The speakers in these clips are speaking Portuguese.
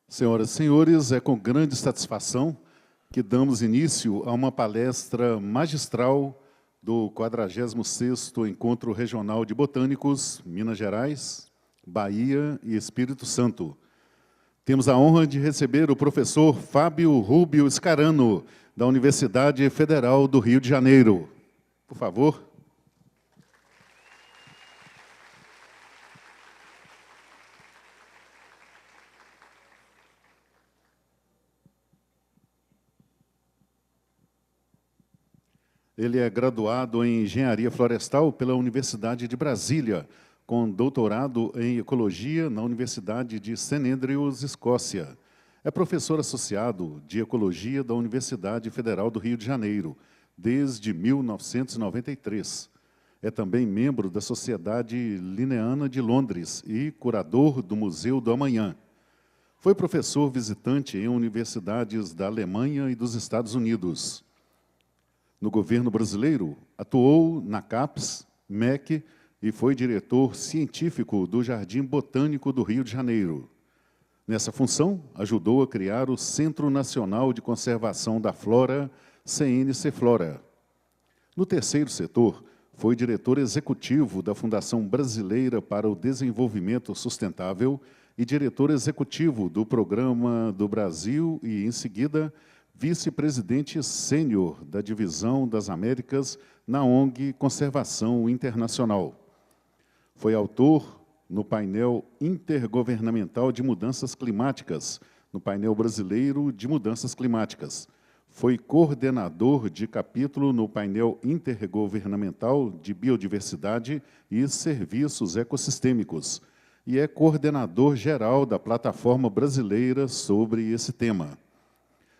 Senhoras e senhores, é com grande satisfação que damos início a uma palestra magistral do 46º Encontro Regional de Botânicos, Minas Gerais, Bahia e Espírito Santo. Temos a honra de receber o professor Fábio Rubio Scarano, da Universidade Federal do Rio de Janeiro. Por favor. Ele é graduado em Engenharia Florestal pela Universidade de Brasília, com doutorado em Ecologia na Universidade de St. Andrews, Escócia. É professor associado de Ecologia da Universidade Federal do Rio de Janeiro, desde 1993. É também membro da Sociedade Linneana de Londres e curador do Museu do Amanhã. Foi professor visitante em universidades da Alemanha e dos Estados Unidos. No governo brasileiro, atuou na CAPES, MEC e foi diretor científico do Jardim Botânico do Rio de Janeiro. Nessa função, ajudou a criar o Centro Nacional de Conservação da Flora, CNC-Flora. No terceiro setor, foi diretor executivo da Fundação Brasileira para o Desenvolvimento Sustentável e diretor executivo do Programa do Brasil e, em seguida, vice-presidente sênior da Divisão das Américas na ONG Conservação Internacional. Foi autor no painel intergovernamental de mudanças climáticas, no painel brasileiro de mudanças climáticas. Foi coordenador de capítulo no painel intergovernamental de biodiversidade e serviços ecossistêmicos e é coordenador geral da plataforma brasileira sobre esse tema.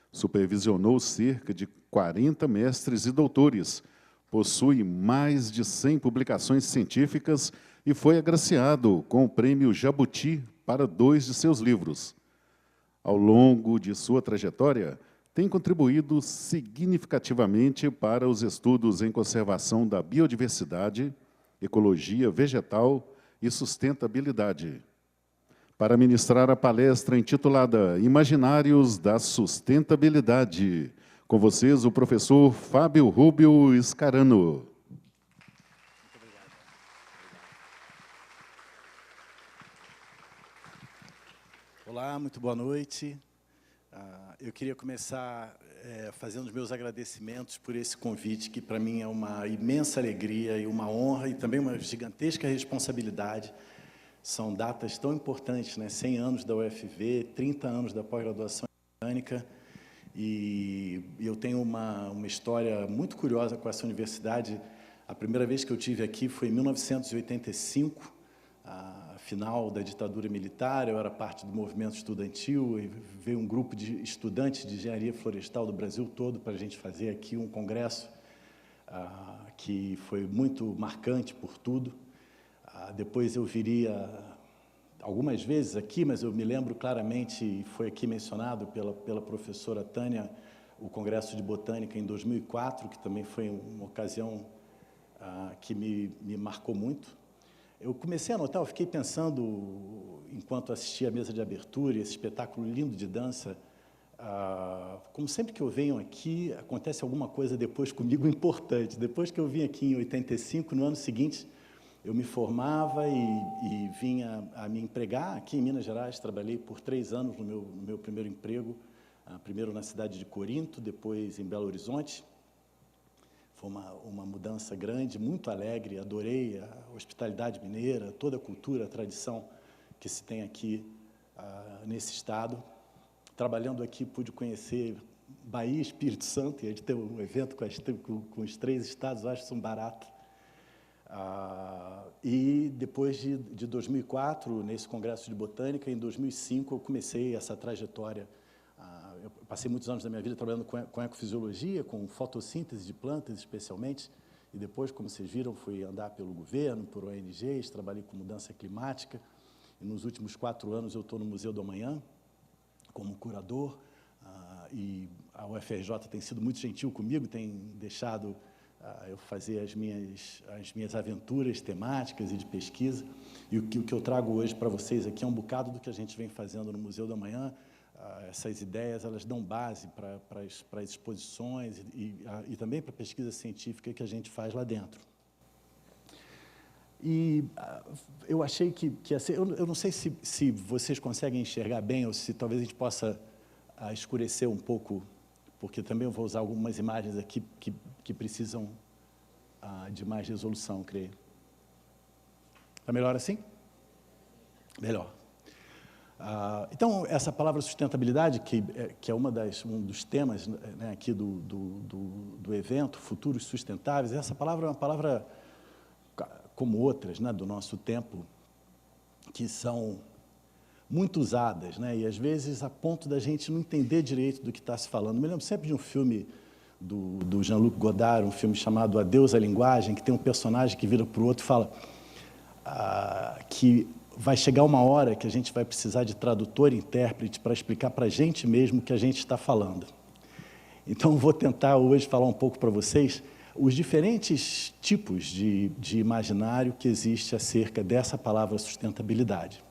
Supervisionou cerca de 40 mestres e doutores, possui mais de 100 publicações científicas e foi agraciado com o Prêmio Jabuti para 2 de seus livros. Ao longo de sua trajetória, tem contribuído significativamente para os estudos em conservação da biodiversidade, ecologia vegetal e sustentabilidade. Para ministrar a palestra intitulada Imaginários da Sustentabilidade. Com vocês, o professor Fábio Rubio Scarano. Muito obrigado. Olá, muito boa noite. Eu queria começar fazendo os meus agradecimentos por esse convite, que para mim é uma imensa alegria e uma honra e também uma gigantesca responsabilidade. São datas tão importantes, né? 100 anos da UFV, 30 anos da pós-graduação em botânica, e eu tenho uma história muito curiosa com essa universidade. A primeira vez que eu estive aqui foi em 1985, a final da ditadura militar, eu era parte do movimento estudantil, e veio um grupo de estudantes de engenharia florestal do Brasil todo para a gente fazer aqui um congresso que foi muito marcante por tudo. Depois eu viria algumas vezes aqui, mas eu me lembro claramente, foi aqui mencionado pela professora Tânia, o Congresso de Botânica em 2004, que também foi uma ocasião que me marcou muito. Eu comecei a notar, eu fiquei pensando, enquanto assistia a mesa de abertura, esse espetáculo lindo de dança, como sempre que eu venho aqui, acontece alguma coisa depois comigo importante. Depois que eu vim aqui em 85, no ano seguinte, eu me formava e vinha a me empregar aqui em Minas Gerais. Trabalhei por 3 anos no meu primeiro emprego, primeiro na cidade de Corinto, depois em Belo Horizonte. Foi uma mudança grande, muito alegre, adorei a hospitalidade mineira, toda a cultura, a tradição que se tem aqui nesse estado. Trabalhando aqui, pude conhecer Bahia e Espírito Santo, e a gente tem um evento com os 3 estados, eu acho que são baratos. E depois de 2004, nesse Congresso de Botânica, em 2005, eu comecei essa trajetória. Eu passei muitos anos da minha vida trabalhando com ecofisiologia, com fotossíntese de plantas, especialmente, e depois, como vocês viram, fui andar pelo governo, por ONGs, trabalhei com mudança climática, e nos últimos 4 anos eu estou no Museu do Amanhã, como curador, e a UFRJ tem sido muito gentil comigo, tem deixado eu fazer as minhas aventuras temáticas e de pesquisa. E o que eu trago hoje para vocês aqui é um bocado do que a gente vem fazendo no Museu do Amanhã, essas ideias, elas dão base para as exposições e também para a pesquisa científica que a gente faz lá dentro. E eu achei que ia ser, eu não sei se vocês conseguem enxergar bem, ou se talvez a gente possa escurecer um pouco, porque também eu vou usar algumas imagens aqui que precisam de mais resolução, creio. Está melhor assim? Melhor. Então, essa palavra sustentabilidade, que é um dos temas, né, aqui do evento, Futuros Sustentáveis, essa palavra é uma palavra, como outras, né, do nosso tempo, que são muito usadas, né, e às vezes a ponto da gente não entender direito do que está se falando. Eu me lembro sempre de um filme do Jean-Luc Godard, um filme chamado Adeus à Linguagem, que tem um personagem que vira para o outro e fala que vai chegar uma hora que a gente vai precisar de tradutor e intérprete para explicar para a gente mesmo o que a gente está falando. Então, vou tentar hoje falar um pouco para vocês os diferentes tipos de imaginário que existe acerca dessa palavra sustentabilidade.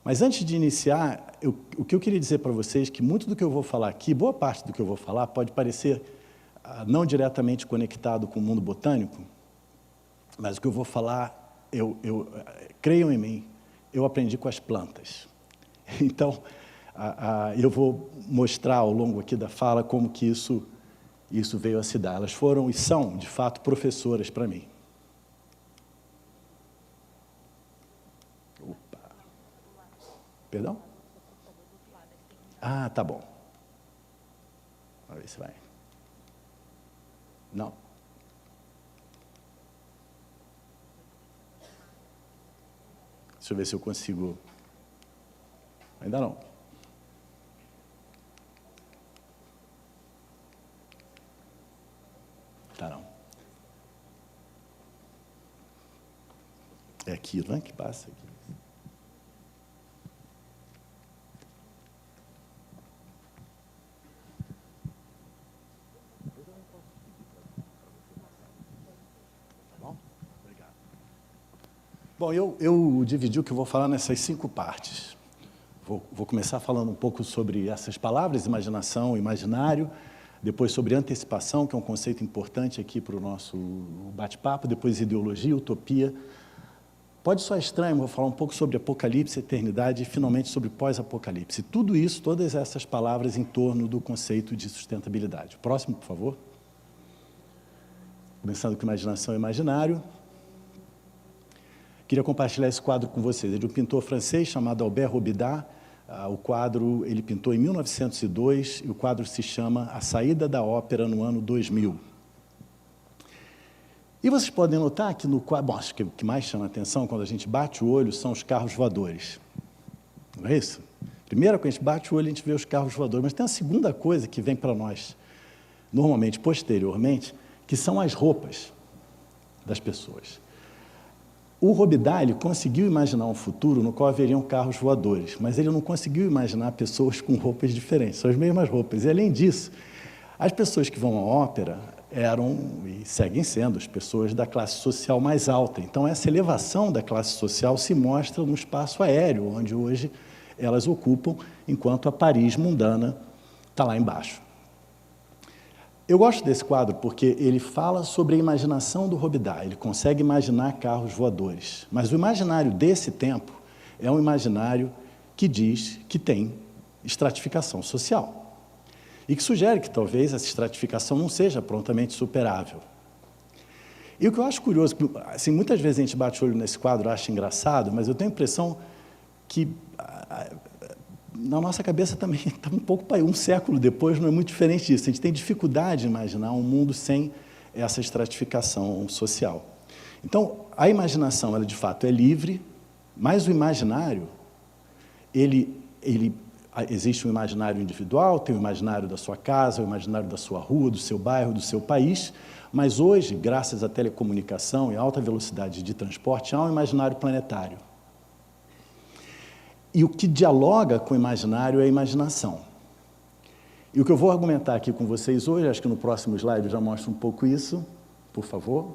Mas, antes de iniciar, o que eu queria dizer para vocês é que muito do que eu vou falar aqui, boa parte do que eu vou falar, pode parecer não diretamente conectado com o mundo botânico, mas o que eu vou falar, creiam em mim, eu aprendi com as plantas. Então, eu vou mostrar ao longo aqui da fala como que isso veio a se dar. Elas foram e são, de fato, professoras para mim. Opa. Perdão? Ah, tá bom. Vamos ver se vai. Não. Deixa eu ver se eu consigo. Ainda não. Tá, não. É aquilo, né, que passa aqui. Bom, eu dividi o que eu vou falar nessas 5 partes. Vou começar falando um pouco sobre essas palavras, imaginação, imaginário, depois sobre antecipação, que é um conceito importante aqui para o nosso bate-papo, depois ideologia, utopia. Pode soar estranho, vou falar um pouco sobre apocalipse, eternidade e, finalmente, sobre pós-apocalipse. Tudo isso, todas essas palavras em torno do conceito de sustentabilidade. Próximo, por favor. Começando com imaginação e imaginário. Queria compartilhar esse quadro com vocês. É de um pintor francês chamado Albert Robida. O quadro ele pintou em 1902 e o quadro se chama A Saída da Ópera no ano 2000. E vocês podem notar que no quadro, bom, acho que o que mais chama a atenção quando a gente bate o olho são os carros voadores. Não é isso? Primeiro, quando a gente bate o olho, a gente vê os carros voadores, mas tem uma segunda coisa que vem para nós, normalmente, posteriormente, que são as roupas das pessoas. O Robida, ele conseguiu imaginar um futuro no qual haveriam carros voadores, mas ele não conseguiu imaginar pessoas com roupas diferentes, são as mesmas roupas. E, além disso, as pessoas que vão à ópera eram, e seguem sendo, as pessoas da classe social mais alta. Então, essa elevação da classe social se mostra no espaço aéreo, onde hoje elas ocupam, enquanto a Paris mundana está lá embaixo. Eu gosto desse quadro porque ele fala sobre a imaginação do Robida. Ele consegue imaginar carros voadores. Mas o imaginário desse tempo é um imaginário que diz que tem estratificação social. E que sugere que talvez essa estratificação não seja prontamente superável. E o que eu acho curioso, assim, muitas vezes a gente bate o olho nesse quadro e acha engraçado, mas eu tenho a impressão que na nossa cabeça também está um pouco, um século depois, não é muito diferente disso. A gente tem dificuldade de imaginar um mundo sem essa estratificação social. Então, a imaginação, ela de fato é livre, mas o imaginário, existe um imaginário individual, tem o imaginário da sua casa, o imaginário da sua rua, do seu bairro, do seu país, mas hoje, graças à telecomunicação e à alta velocidade de transporte, há um imaginário planetário. E o que dialoga com o imaginário é a imaginação. E o que eu vou argumentar aqui com vocês hoje, acho que no próximo slide eu já mostro um pouco isso, por favor.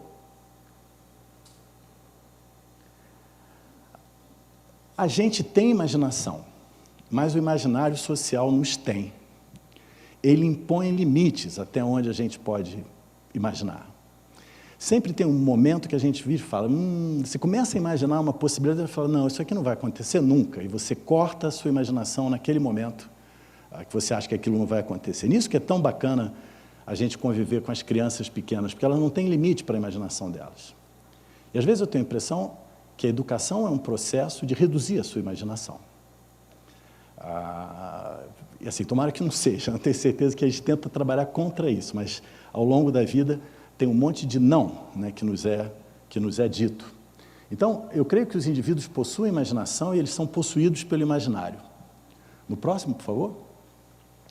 A gente tem imaginação, mas o imaginário social nos tem. Ele impõe limites até onde a gente pode imaginar. Sempre tem um momento que a gente vira e fala, você começa a imaginar uma possibilidade e fala, não, isso aqui não vai acontecer nunca, e você corta a sua imaginação naquele momento que você acha que aquilo não vai acontecer. Nisso que é tão bacana a gente conviver com as crianças pequenas, porque elas não têm limite para a imaginação delas. E às vezes eu tenho a impressão que a educação é um processo de reduzir a sua imaginação. E assim, tomara que não seja, eu tenho certeza que a gente tenta trabalhar contra isso, mas ao longo da vida tem um monte de não, né, que nos é dito. Então, eu creio que os indivíduos possuem imaginação e eles são possuídos pelo imaginário. No próximo, por favor.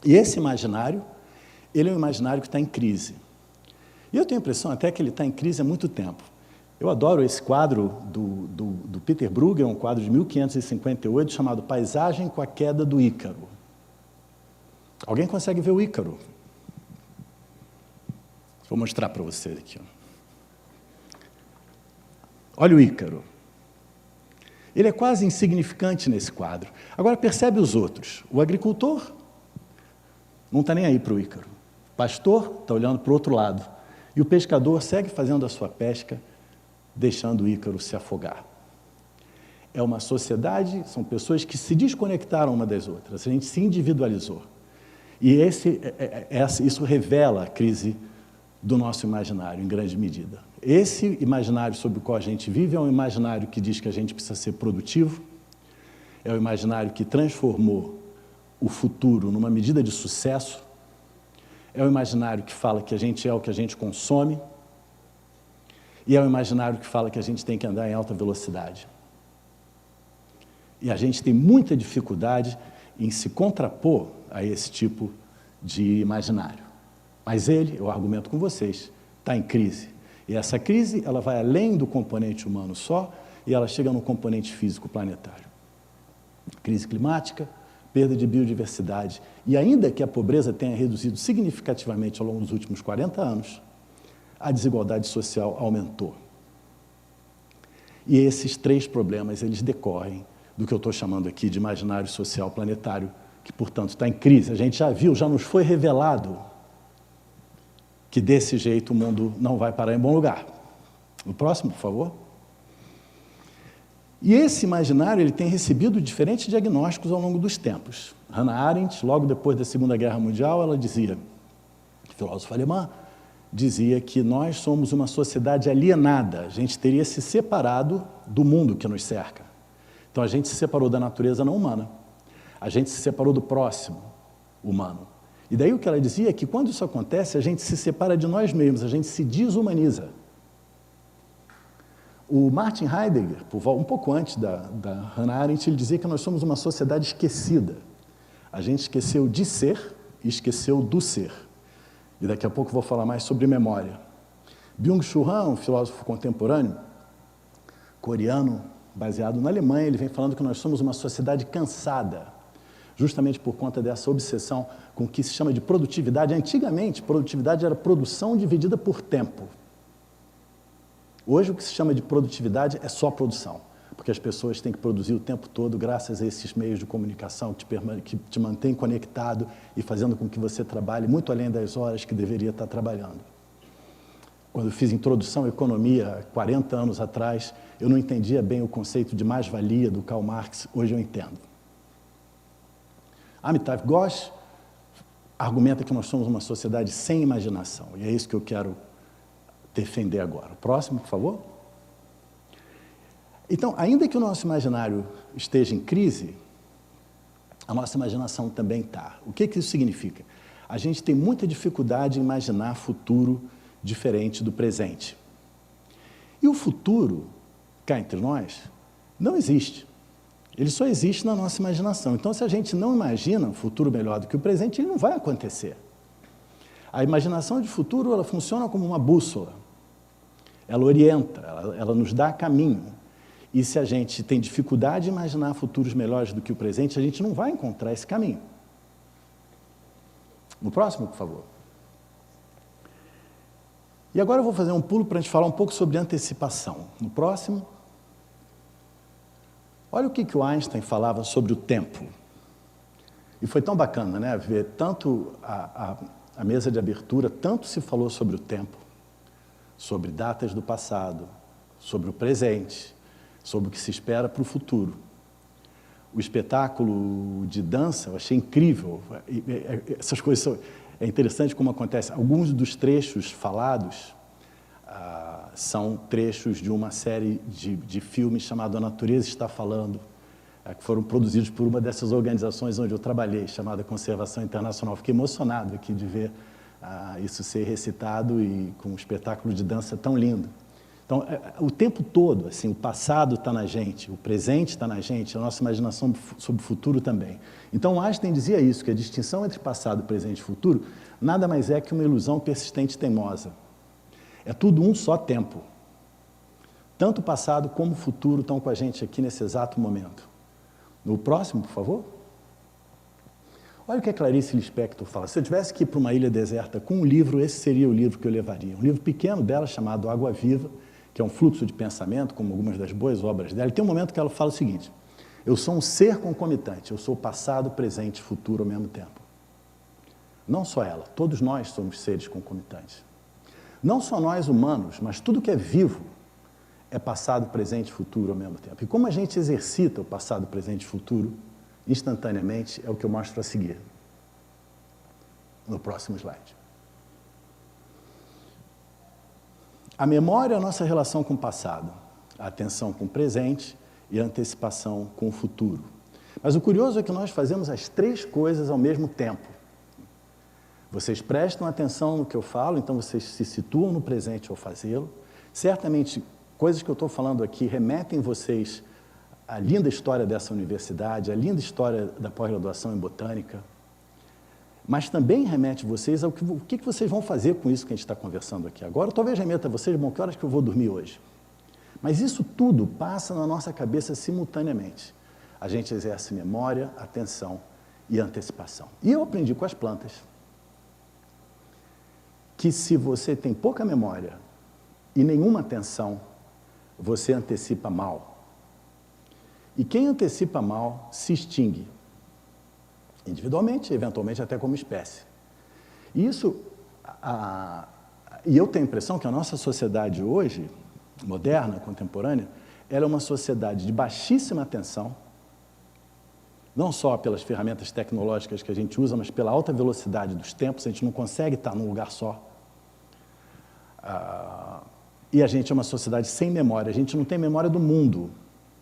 E esse imaginário, ele é um imaginário que está em crise. E eu tenho a impressão até que ele está em crise há muito tempo. Eu adoro esse quadro do Peter Bruegel, um quadro de 1558, chamado Paisagem com a Queda do Ícaro. Alguém consegue ver o Ícaro? Vou mostrar para vocês aqui. Olha o Ícaro. Ele é quase insignificante nesse quadro. Agora, percebe os outros. O agricultor não está nem aí para o Ícaro. O pastor está olhando para o outro lado. E o pescador segue fazendo a sua pesca, deixando o Ícaro se afogar. É uma sociedade, são pessoas que se desconectaram uma das outras. A gente se individualizou. E isso revela a crise do nosso imaginário, em grande medida. Esse imaginário sobre o qual a gente vive é um imaginário que diz que a gente precisa ser produtivo, é o imaginário que transformou o futuro numa medida de sucesso, é o imaginário que fala que a gente é o que a gente consome, e é o imaginário que fala que a gente tem que andar em alta velocidade. E a gente tem muita dificuldade em se contrapor a esse tipo de imaginário. Mas ele, eu argumento com vocês, está em crise. E essa crise, ela vai além do componente humano só, e ela chega no componente físico planetário. Crise climática, perda de biodiversidade. E ainda que a pobreza tenha reduzido significativamente ao longo dos últimos 40 anos, a desigualdade social aumentou. E esses três problemas, eles decorrem do que eu estou chamando aqui de imaginário social planetário, que, portanto, está em crise. A gente já viu, já nos foi revelado que desse jeito o mundo não vai parar em bom lugar. No próximo, por favor. E esse imaginário ele tem recebido diferentes diagnósticos ao longo dos tempos. Hannah Arendt, logo depois da Segunda Guerra Mundial, ela dizia, filósofa alemã, dizia que nós somos uma sociedade alienada, a gente teria se separado do mundo que nos cerca. Então a gente se separou da natureza não humana, a gente se separou do próximo humano. E daí o que ela dizia é que quando isso acontece, a gente se separa de nós mesmos, a gente se desumaniza. O Martin Heidegger, um pouco antes da Hannah Arendt, ele dizia que nós somos uma sociedade esquecida. A gente esqueceu de ser e esqueceu do ser. E daqui a pouco eu vou falar mais sobre memória. Byung-Chul Han, um filósofo contemporâneo, coreano, baseado na Alemanha, ele vem falando que nós somos uma sociedade cansada, justamente por conta dessa obsessão com o que se chama de produtividade. Antigamente, produtividade era produção dividida por tempo. Hoje, o que se chama de produtividade é só produção, porque as pessoas têm que produzir o tempo todo graças a esses meios de comunicação que te mantêm conectado e fazendo com que você trabalhe muito além das horas que deveria estar trabalhando. Quando eu fiz introdução à economia, 40 anos atrás, eu não entendia bem o conceito de mais-valia do Karl Marx, hoje eu entendo. Amitav Ghosh argumenta que nós somos uma sociedade sem imaginação, e é isso que eu quero defender agora. Próximo, por favor. Então, ainda que o nosso imaginário esteja em crise, a nossa imaginação também está. O que isso significa? A gente tem muita dificuldade em imaginar futuro diferente do presente. E o futuro, cá entre nós, não existe. Ele só existe na nossa imaginação. Então, se a gente não imagina um futuro melhor do que o presente, ele não vai acontecer. A imaginação de futuro, ela funciona como uma bússola. Ela orienta, ela nos dá caminho. E se a gente tem dificuldade de imaginar futuros melhores do que o presente, a gente não vai encontrar esse caminho. No próximo, por favor. E agora eu vou fazer um pulo para a gente falar um pouco sobre antecipação. No próximo. Olha o que o Einstein falava sobre o tempo. E foi tão bacana, né, ver tanto a mesa de abertura, tanto se falou sobre o tempo, sobre datas do passado, sobre o presente, sobre o que se espera para o futuro. O espetáculo de dança, eu achei incrível. Essas coisas são... É interessante como acontece. Alguns dos trechos falados são trechos de uma série de filmes chamado A Natureza Está Falando, que foram produzidos por uma dessas organizações onde eu trabalhei, chamada Conservação Internacional. Fiquei emocionado aqui de ver isso ser recitado e com um espetáculo de dança tão lindo. Então, o tempo todo, assim, o passado está na gente, o presente está na gente, a nossa imaginação sobre o futuro também. Então, Einstein dizia isso, que a distinção entre passado, presente e futuro nada mais é que uma ilusão persistente e teimosa. É tudo um só tempo. Tanto o passado como o futuro estão com a gente aqui nesse exato momento. No próximo, por favor. Olha o que a Clarice Lispector fala. Se eu tivesse que ir para uma ilha deserta com um livro, esse seria o livro que eu levaria. Um livro pequeno dela, chamado Água Viva, que é um fluxo de pensamento, como algumas das boas obras dela. E tem um momento que ela fala o seguinte: eu sou um ser concomitante, eu sou passado, presente e futuro ao mesmo tempo. Não só ela, todos nós somos seres concomitantes. Não só nós humanos, mas tudo que é vivo é passado, presente e futuro ao mesmo tempo. E como a gente exercita o passado, presente e futuro, instantaneamente, é o que eu mostro a seguir, no próximo slide. A memória é a nossa relação com o passado, a atenção com o presente e a antecipação com o futuro. Mas o curioso é que nós fazemos as três coisas ao mesmo tempo. Vocês prestam atenção no que eu falo, então vocês se situam no presente ao fazê-lo. Certamente, coisas que eu estou falando aqui remetem vocês à linda história dessa universidade, à linda história da pós-graduação em botânica, mas também remete vocês ao que vocês vão fazer com isso que a gente está conversando aqui agora. Talvez remeta a vocês, bom, que horas que eu vou dormir hoje? Mas isso tudo passa na nossa cabeça simultaneamente. A gente exerce memória, atenção e antecipação. E eu aprendi com as plantas que se você tem pouca memória e nenhuma atenção, você antecipa mal. E quem antecipa mal se extingue, individualmente, eventualmente até como espécie. E eu tenho a impressão que a nossa sociedade hoje, moderna, contemporânea, ela é uma sociedade de baixíssima atenção, não só pelas ferramentas tecnológicas que a gente usa, mas pela alta velocidade dos tempos, a gente não consegue estar num lugar só. E a gente é uma sociedade sem memória, a gente não tem memória do mundo.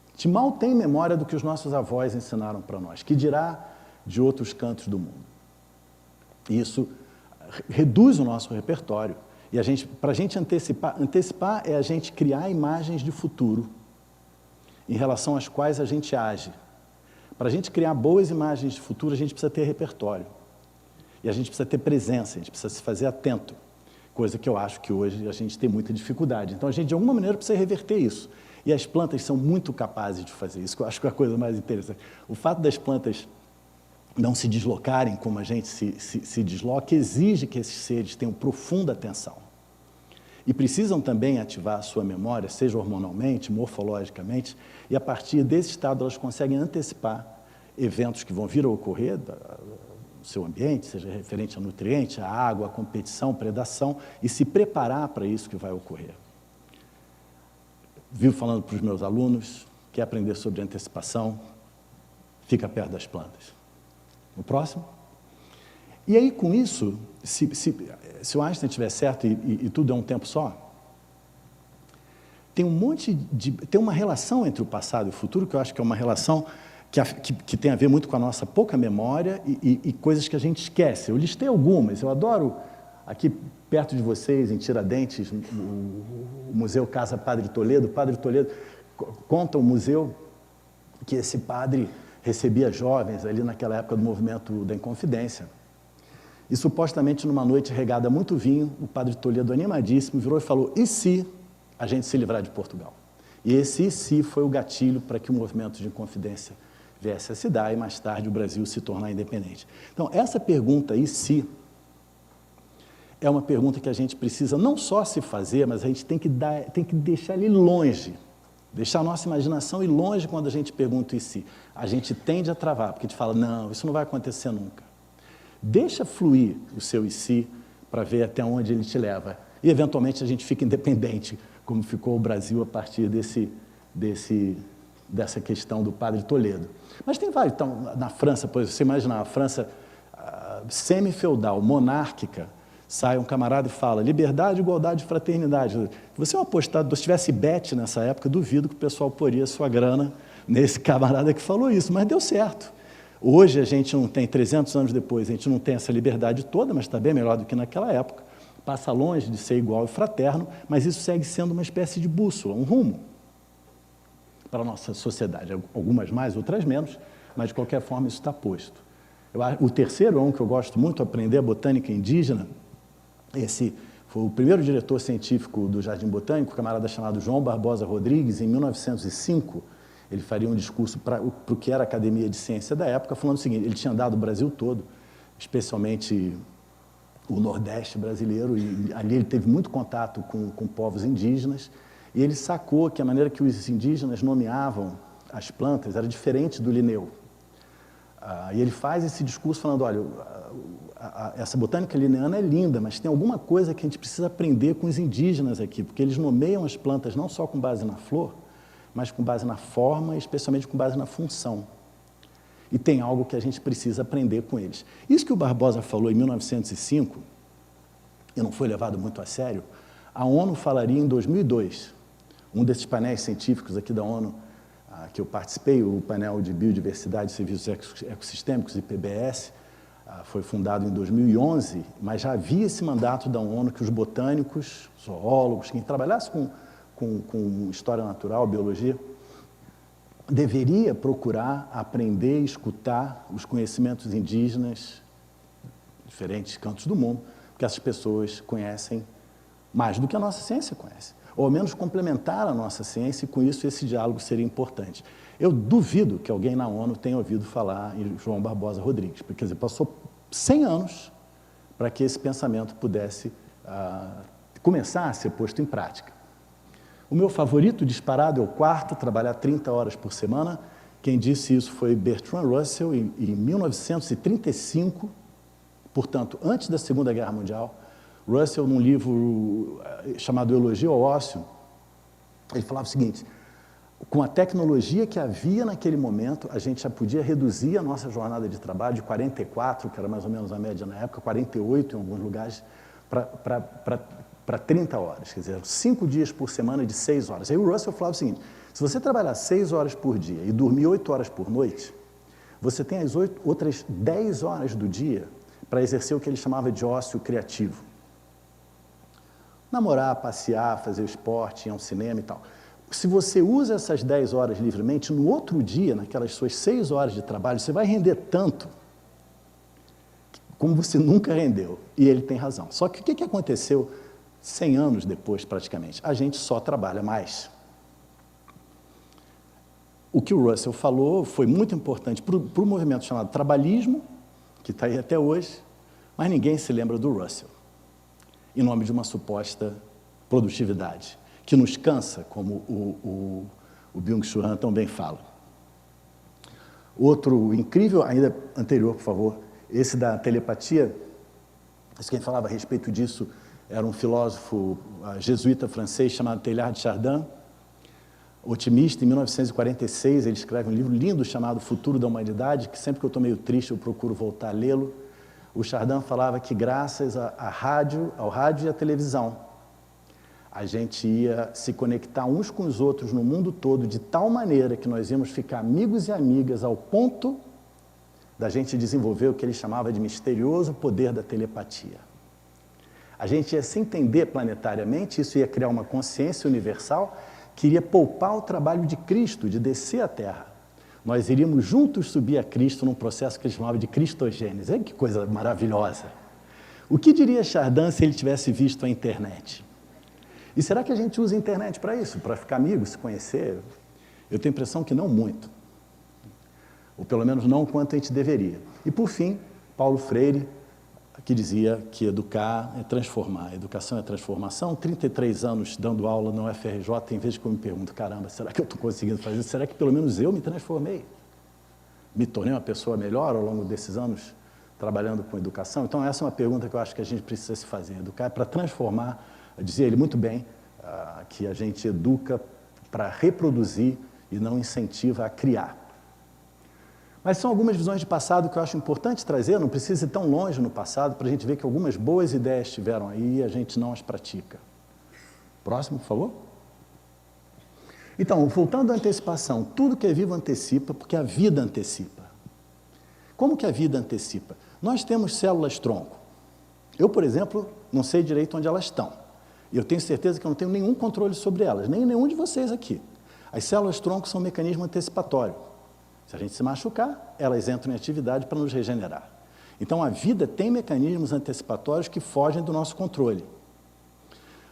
A gente mal tem memória do que os nossos avós ensinaram para nós, que dirá de outros cantos do mundo. E isso reduz o nosso repertório. E para a gente antecipar é a gente criar imagens de futuro em relação às quais a gente age. Para a gente criar boas imagens de futuro, a gente precisa ter repertório. E a gente precisa ter presença, a gente precisa se fazer atento. Coisa que eu acho que hoje a gente tem muita dificuldade. Então, a gente, de alguma maneira, precisa reverter isso. E as plantas são muito capazes de fazer isso, que eu acho que é a coisa mais interessante. O fato das plantas não se deslocarem como a gente se desloca exige que esses seres tenham profunda atenção. E precisam também ativar a sua memória, seja hormonalmente, morfologicamente, e a partir desse estado elas conseguem antecipar eventos que vão vir a ocorrer no seu ambiente, seja referente a nutriente, a água, a competição, predação, e se preparar para isso que vai ocorrer. Vivo falando para os meus alunos, quer aprender sobre antecipação, fica perto das plantas. O próximo. E aí, com isso, se o Einstein estiver certo e tudo é um tempo só, tem tem uma relação entre o passado e o futuro, que eu acho que é uma relação que tem a ver muito com a nossa pouca memória e coisas que a gente esquece. Eu listei algumas, eu adoro, aqui perto de vocês, em Tiradentes, o Museu Casa Padre Toledo. Padre Toledo conta o museu que esse padre recebia jovens ali naquela época do movimento da Inconfidência. E supostamente numa noite regada a muito vinho, o Padre Toledo, animadíssimo, virou e falou: e se a gente se livrar de Portugal? E esse "e se" foi o gatilho para que o movimento de Inconfidência viesse a se dar e mais tarde o Brasil se tornar independente. Então, essa pergunta, "e se", é uma pergunta que a gente precisa não só se fazer, mas a gente tem que deixar ele longe Deixar a nossa imaginação ir longe quando a gente pergunta e se. A gente tende a travar, porque a gente fala, não, isso não vai acontecer nunca. Deixa fluir o seu e se para ver até onde ele te leva. E, eventualmente, a gente fica independente, como ficou o Brasil a partir dessa questão do Padre Toledo. Mas tem vários. Então, na França, por exemplo, você imagina a França semi-feudal, monárquica, sai um camarada e fala liberdade, igualdade e fraternidade. Você é um apostado, se tivesse bet nessa época, duvido que o pessoal poria sua grana nesse camarada que falou isso, mas deu certo. Hoje a gente não tem, 300 anos depois, a gente não tem essa liberdade toda, mas está bem melhor do que naquela época. Passa longe de ser igual e fraterno, mas isso segue sendo uma espécie de bússola, um rumo para a nossa sociedade. Algumas mais, outras menos, mas de qualquer forma isso está posto. O terceiro é um que eu gosto muito, aprender a botânica indígena. Esse foi o primeiro diretor científico do Jardim Botânico, um camarada chamado João Barbosa Rodrigues, em 1905. Ele faria um discurso para o que era a Academia de Ciência da época, falando o seguinte, ele tinha andado o Brasil todo, especialmente o Nordeste brasileiro, e ali ele teve muito contato com povos indígenas, e ele sacou que a maneira que os indígenas nomeavam as plantas era diferente do Linneu. E ele faz esse discurso falando, olha, essa botânica linneana é linda, mas tem alguma coisa que a gente precisa aprender com os indígenas aqui, porque eles nomeiam as plantas não só com base na flor, mas com base na forma e especialmente com base na função. E tem algo que a gente precisa aprender com eles. Isso que o Barbosa falou em 1905, e não foi levado muito a sério, a ONU falaria em 2002. Um desses painéis científicos aqui da ONU, que eu participei, o painel de Biodiversidade e Serviços Ecossistêmicos, IPBS, foi fundado em 2011, mas já havia esse mandato da ONU que os botânicos, zoólogos, quem trabalhasse com história natural, biologia, deveria procurar aprender e escutar os conhecimentos indígenas, diferentes cantos do mundo, porque essas pessoas conhecem mais do que a nossa ciência conhece, ou ao menos complementar a nossa ciência, e com isso esse diálogo seria importante. Eu duvido que alguém na ONU tenha ouvido falar em João Barbosa Rodrigues, porque quer dizer, passou 100 anos para que esse pensamento pudesse começar a ser posto em prática. O meu favorito disparado é o quarto, trabalhar 30 horas por semana. Quem disse isso foi Bertrand Russell, em 1935, portanto, antes da Segunda Guerra Mundial. Russell, num livro chamado Elogio ao Ócio, ele falava o seguinte, com a tecnologia que havia naquele momento, a gente já podia reduzir a nossa jornada de trabalho de 44, que era mais ou menos a média na época, 48 em alguns lugares, para 30 horas, quer dizer, 5 dias por semana de 6 horas. Aí o Russell falava o seguinte, se você trabalhar 6 horas por dia e dormir 8 horas por noite, você tem as outras 10 horas do dia para exercer o que ele chamava de ócio criativo. Namorar, passear, fazer esporte, ir ao cinema e tal. Se você usa essas 10 horas livremente, no outro dia, naquelas suas 6 horas de trabalho, você vai render tanto como você nunca rendeu. E ele tem razão. Só que o que aconteceu 100 anos depois, praticamente? A gente só trabalha mais. O que o Russell falou foi muito importante para o movimento chamado trabalhismo, que está aí até hoje, mas ninguém se lembra do Russell, em nome de uma suposta produtividade, que nos cansa, como o Byung-Chul Han também fala. Outro incrível, ainda anterior, por favor, esse da telepatia, quem falava a respeito disso era um filósofo jesuíta francês chamado Teilhard de Chardin, otimista. Em 1946, ele escreve um livro lindo chamado Futuro da Humanidade, que sempre que eu estou meio triste eu procuro voltar a lê-lo. O Chardin falava que graças ao rádio e à televisão, a gente ia se conectar uns com os outros no mundo todo de tal maneira que nós íamos ficar amigos e amigas ao ponto da gente desenvolver o que ele chamava de misterioso poder da telepatia. A gente ia se entender planetariamente, isso ia criar uma consciência universal que iria poupar o trabalho de Cristo, de descer à Terra. Nós iríamos juntos subir a Cristo num processo que ele chamava de cristogênese. Que coisa maravilhosa! O que diria Chardin se ele tivesse visto a internet? E será que a gente usa a internet para isso? Para ficar amigo, se conhecer? Eu tenho a impressão que não muito. Ou pelo menos não o quanto a gente deveria. E por fim, Paulo Freire, que dizia que educar é transformar, educação é transformação. 33 anos dando aula no UFRJ, tem vezes que eu me pergunto, caramba, será que eu estou conseguindo fazer isso? Será que pelo menos eu me transformei? Me tornei uma pessoa melhor ao longo desses anos trabalhando com educação? Então, essa é uma pergunta que eu acho que a gente precisa se fazer. Educar é para transformar, dizia ele muito bem, que a gente educa para reproduzir e não incentiva a criar. Mas são algumas visões de passado que eu acho importante trazer, não precisa ir tão longe no passado, para a gente ver que algumas boas ideias estiveram aí e a gente não as pratica. Próximo, por favor. Então, voltando à antecipação, tudo que é vivo antecipa, porque a vida antecipa. Como que a vida antecipa? Nós temos células-tronco. Eu, por exemplo, não sei direito onde elas estão. E eu tenho certeza que eu não tenho nenhum controle sobre elas, nem nenhum de vocês aqui. As células-tronco são um mecanismo antecipatório. Se a gente se machucar, elas entram em atividade para nos regenerar. Então, a vida tem mecanismos antecipatórios que fogem do nosso controle.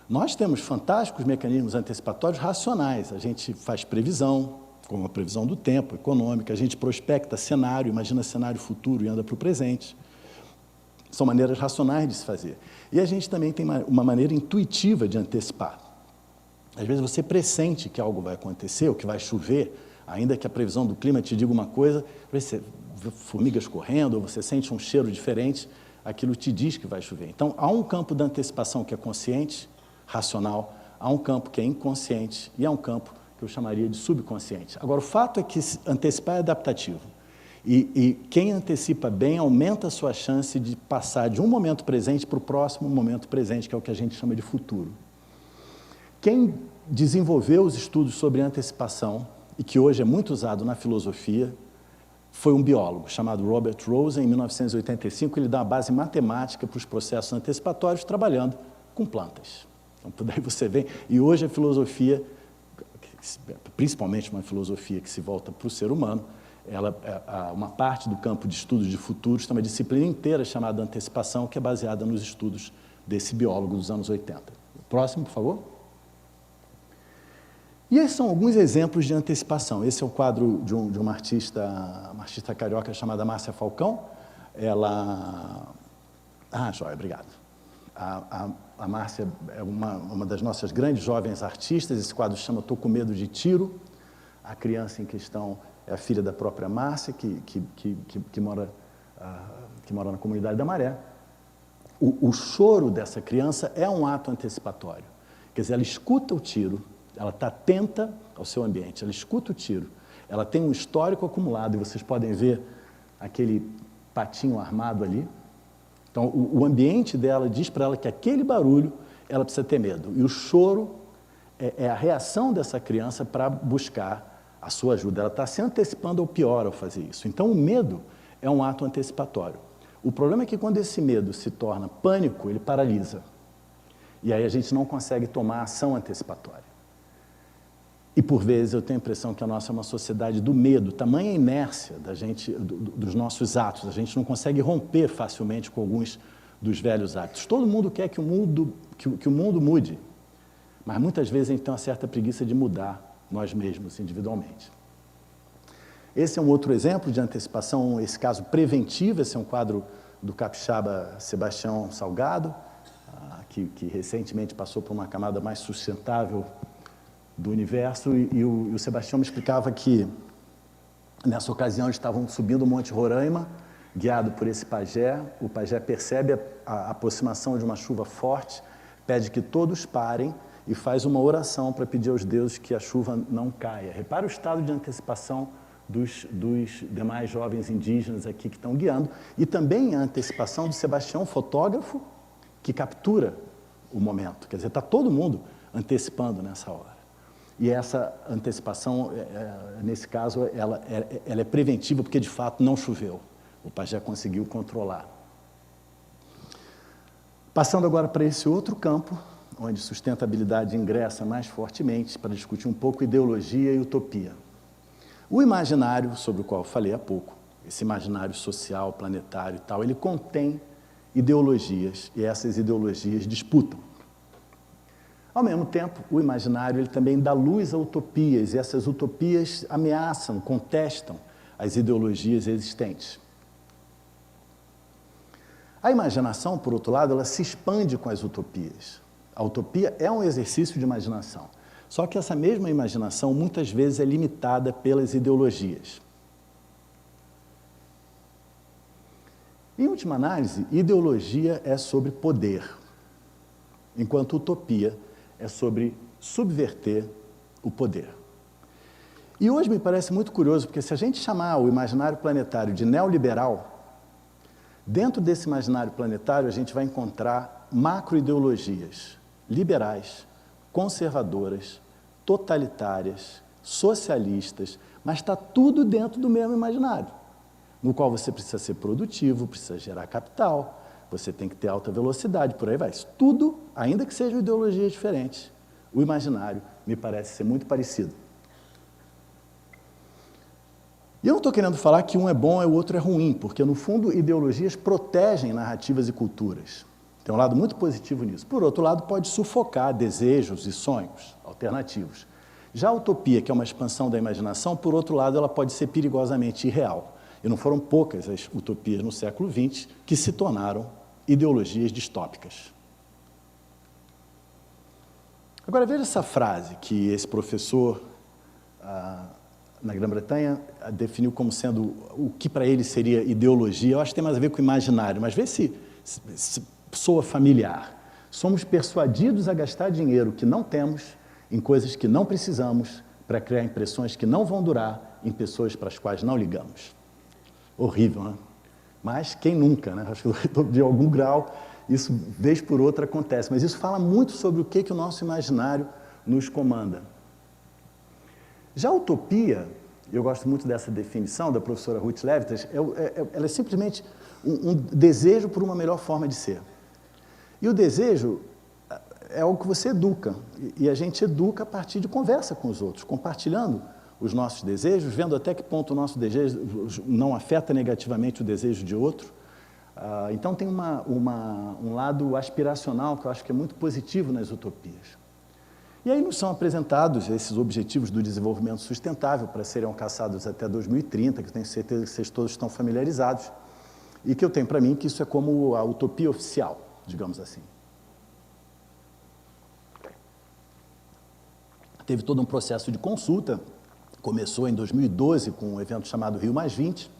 Nós temos fantásticos mecanismos antecipatórios racionais. A gente faz previsão, como a previsão do tempo, econômica, a gente prospecta cenário, imagina cenário futuro e anda para o presente. São maneiras racionais de se fazer. E a gente também tem uma maneira intuitiva de antecipar. Às vezes você pressente que algo vai acontecer, ou que vai chover, ainda que a previsão do clima te diga uma coisa, você vê formigas correndo, ou você sente um cheiro diferente, aquilo te diz que vai chover. Então, há um campo da antecipação que é consciente, racional, há um campo que é inconsciente, e há um campo que eu chamaria de subconsciente. Agora, o fato é que antecipar é adaptativo. E quem antecipa bem aumenta a sua chance de passar de um momento presente para o próximo momento presente, que é o que a gente chama de futuro. Quem desenvolveu os estudos sobre antecipação, e que hoje é muito usado na filosofia, foi um biólogo chamado Robert Rosen, em 1985, ele dá uma base matemática para os processos antecipatórios, trabalhando com plantas. Então, por daí você vê, e hoje a filosofia, principalmente uma filosofia que se volta para o ser humano, uma parte do campo de estudos de futuros tem uma disciplina inteira chamada antecipação, que é baseada nos estudos desse biólogo dos anos 80. Próximo, por favor. E esses são alguns exemplos de antecipação. Esse é o quadro de uma artista carioca chamada Márcia Falcão. Ela... Ah, joia, obrigado. A Márcia é uma das nossas grandes jovens artistas. Esse quadro se chama Tô com Medo de Tiro. A criança em questão é a filha da própria Márcia, que mora na comunidade da Maré. O choro dessa criança é um ato antecipatório. Quer dizer, ela escuta o tiro, ela está atenta ao seu ambiente, ela escuta o tiro, ela tem um histórico acumulado, e vocês podem ver aquele patinho armado ali. Então, o ambiente dela diz para ela que aquele barulho, ela precisa ter medo. E o choro é a reação dessa criança para buscar a sua ajuda. Ela está se antecipando ao pior ao fazer isso. Então, o medo é um ato antecipatório. O problema é que quando esse medo se torna pânico, ele paralisa. E aí a gente não consegue tomar ação antecipatória. E, por vezes, eu tenho a impressão que a nossa é uma sociedade do medo, tamanha inércia da gente, dos nossos atos. A gente não consegue romper facilmente com alguns dos velhos hábitos. Todo mundo quer que o mundo mude, mas muitas vezes a gente tem uma certa preguiça de mudar nós mesmos, individualmente. Esse é um outro exemplo de antecipação, esse caso preventivo. Esse é um quadro do capixaba Sebastião Salgado, que recentemente passou por uma camada mais sustentável do universo, e o Sebastião me explicava que, nessa ocasião, eles estavam subindo o Monte Roraima, guiado por esse pajé. O pajé percebe a aproximação de uma chuva forte, pede que todos parem e faz uma oração para pedir aos deuses que a chuva não caia. Repara o estado de antecipação dos demais jovens indígenas aqui que estão guiando, e também a antecipação do Sebastião, fotógrafo, que captura o momento. Quer dizer, está todo mundo antecipando nessa hora. E essa antecipação, nesse caso, ela é preventiva, porque de fato não choveu. O pajé conseguiu controlar. Passando agora para esse outro campo, onde sustentabilidade ingressa mais fortemente, para discutir um pouco ideologia e utopia. O imaginário, sobre o qual eu falei há pouco, esse imaginário social, planetário e tal, ele contém ideologias, e essas ideologias disputam. Ao mesmo tempo, o imaginário ele também dá luz a utopias, e essas utopias ameaçam, contestam as ideologias existentes. A imaginação, por outro lado, ela se expande com as utopias. A utopia é um exercício de imaginação. Só que essa mesma imaginação, muitas vezes, é limitada pelas ideologias. Em última análise, ideologia é sobre poder, enquanto utopia é sobre subverter o poder. E hoje me parece muito curioso, porque se a gente chamar o imaginário planetário de neoliberal, dentro desse imaginário planetário a gente vai encontrar macroideologias liberais, conservadoras, totalitárias, socialistas, mas está tudo dentro do mesmo imaginário, no qual você precisa ser produtivo, precisa gerar capital, você tem que ter alta velocidade, por aí vai. Isso tudo, ainda que sejam ideologias diferentes, o imaginário me parece ser muito parecido. E eu não estou querendo falar que um é bom e o outro é ruim, porque, no fundo, ideologias protegem narrativas e culturas. Tem um lado muito positivo nisso. Por outro lado, pode sufocar desejos e sonhos alternativos. Já a utopia, que é uma expansão da imaginação, por outro lado, ela pode ser perigosamente irreal. E não foram poucas as utopias no século XX que se tornaram ideologias distópicas. Agora, veja essa frase que esse professor na Grã-Bretanha definiu como sendo o que para ele seria ideologia. Eu acho que tem mais a ver com o imaginário, mas vê se soa familiar. Somos persuadidos a gastar dinheiro que não temos em coisas que não precisamos para criar impressões que não vão durar em pessoas para as quais não ligamos. Horrível, né? Mas quem nunca, né? Acho que de algum grau isso, vez por outra, acontece. Mas isso fala muito sobre o que o nosso imaginário nos comanda. Já a utopia, eu gosto muito dessa definição da professora Ruth Levitas, ela é simplesmente um desejo por uma melhor forma de ser. E o desejo é algo que você educa, e a gente educa a partir de conversa com os outros, compartilhando os nossos desejos, vendo até que ponto o nosso desejo não afeta negativamente o desejo de outro. Então tem um lado aspiracional que eu acho que é muito positivo nas utopias. E aí nos são apresentados esses objetivos do desenvolvimento sustentável para serem alcançados até 2030, que eu tenho certeza que vocês todos estão familiarizados, e que eu tenho para mim que isso é como a utopia oficial, digamos assim. Teve todo um processo de consulta, começou em 2012 com um evento chamado Rio Mais 20,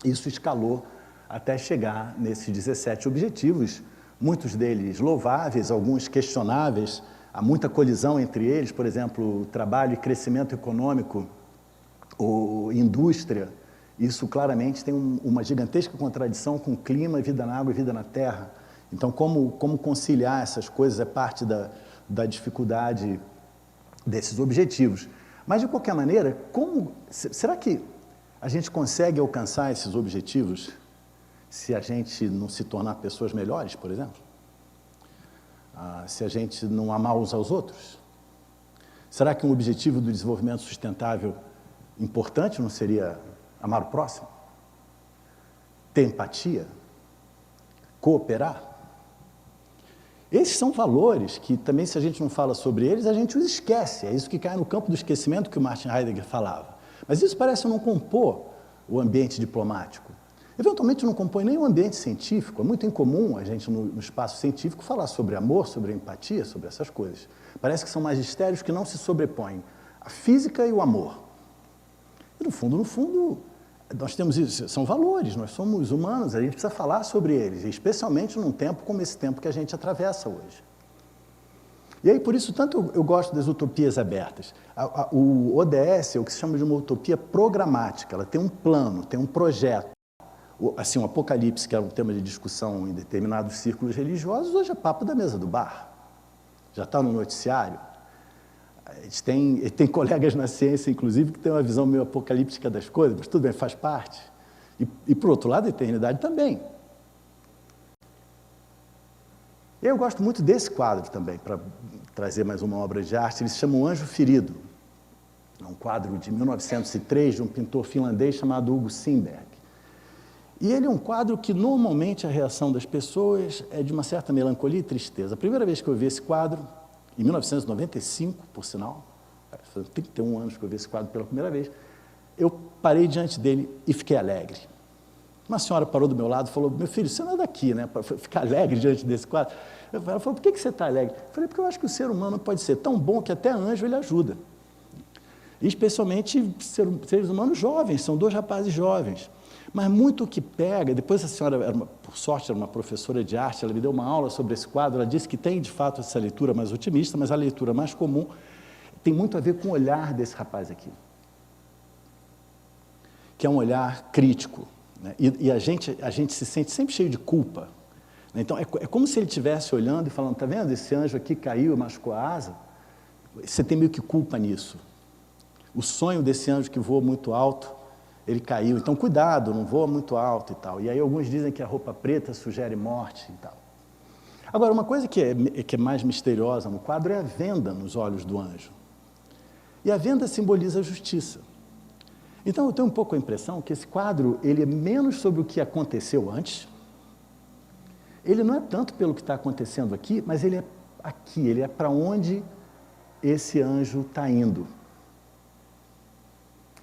isso escalou até chegar nesses 17 objetivos, muitos deles louváveis, alguns questionáveis. Há muita colisão entre eles, por exemplo, trabalho e crescimento econômico, ou indústria. Isso claramente tem uma gigantesca contradição com clima, vida na água e vida na terra. Então, como conciliar essas coisas é parte da dificuldade desses objetivos. Mas, de qualquer maneira, será que a gente consegue alcançar esses objetivos se a gente não se tornar pessoas melhores, por exemplo? Se a gente não amar uns aos outros? Será que um objetivo do desenvolvimento sustentável importante não seria amar o próximo? Ter empatia? Cooperar? Esses são valores que também, se a gente não fala sobre eles, a gente os esquece. É isso que cai no campo do esquecimento que o Martin Heidegger falava. Mas isso parece não compor o ambiente diplomático. Eventualmente não compõe nem o ambiente científico. É muito incomum a gente, no espaço científico, falar sobre amor, sobre empatia, sobre essas coisas. Parece que são magistérios que não se sobrepõem. A física e o amor. E, no fundo, nós temos isso. São valores, nós somos humanos, a gente precisa falar sobre eles, especialmente num tempo como esse tempo que a gente atravessa hoje. E aí, por isso, tanto eu gosto das utopias abertas. O ODS é o que se chama de uma utopia programática. Ela tem um plano, tem um projeto. Assim, o Apocalipse, que era um tema de discussão em determinados círculos religiosos, hoje é papo da mesa do bar. Já está no noticiário. A gente tem colegas na ciência, inclusive, que têm uma visão meio apocalíptica das coisas, mas tudo bem, faz parte. E por outro lado, a eternidade também. E eu gosto muito desse quadro também, para trazer mais uma obra de arte. Ele se chama O Anjo Ferido. É um quadro de 1903, de um pintor finlandês chamado Hugo Simberg. E ele é um quadro que, normalmente, a reação das pessoas é de uma certa melancolia e tristeza. A primeira vez que eu vi esse quadro, em 1995, por sinal, faz 31 anos que eu vi esse quadro pela primeira vez, eu parei diante dele e fiquei alegre. Uma senhora parou do meu lado e falou, meu filho, você não é daqui, né? Para ficar alegre diante desse quadro. Ela falou, por que você está alegre? Eu falei, porque eu acho que o ser humano pode ser tão bom que até anjo ele ajuda. E especialmente seres humanos jovens, são 2 rapazes jovens. Mas muito o que pega, depois a senhora, por sorte, era uma professora de arte, ela me deu uma aula sobre esse quadro, ela disse que tem, de fato, essa leitura mais otimista, mas a leitura mais comum tem muito a ver com o olhar desse rapaz aqui, que é um olhar crítico, né? E a gente se sente sempre cheio de culpa. Então, é como se ele estivesse olhando e falando, está vendo, esse anjo aqui caiu e machucou a asa? Você tem meio que culpa nisso. O sonho desse anjo que voa muito alto, ele caiu. Então, cuidado, não voa muito alto e tal. E aí alguns dizem que a roupa preta sugere morte e tal. Agora, uma coisa que é mais misteriosa no quadro é a venda nos olhos do anjo. E a venda simboliza a justiça. Então, eu tenho um pouco a impressão que esse quadro ele é menos sobre o que aconteceu antes. Ele não é tanto pelo que está acontecendo aqui, mas ele é aqui, ele é para onde esse anjo está indo.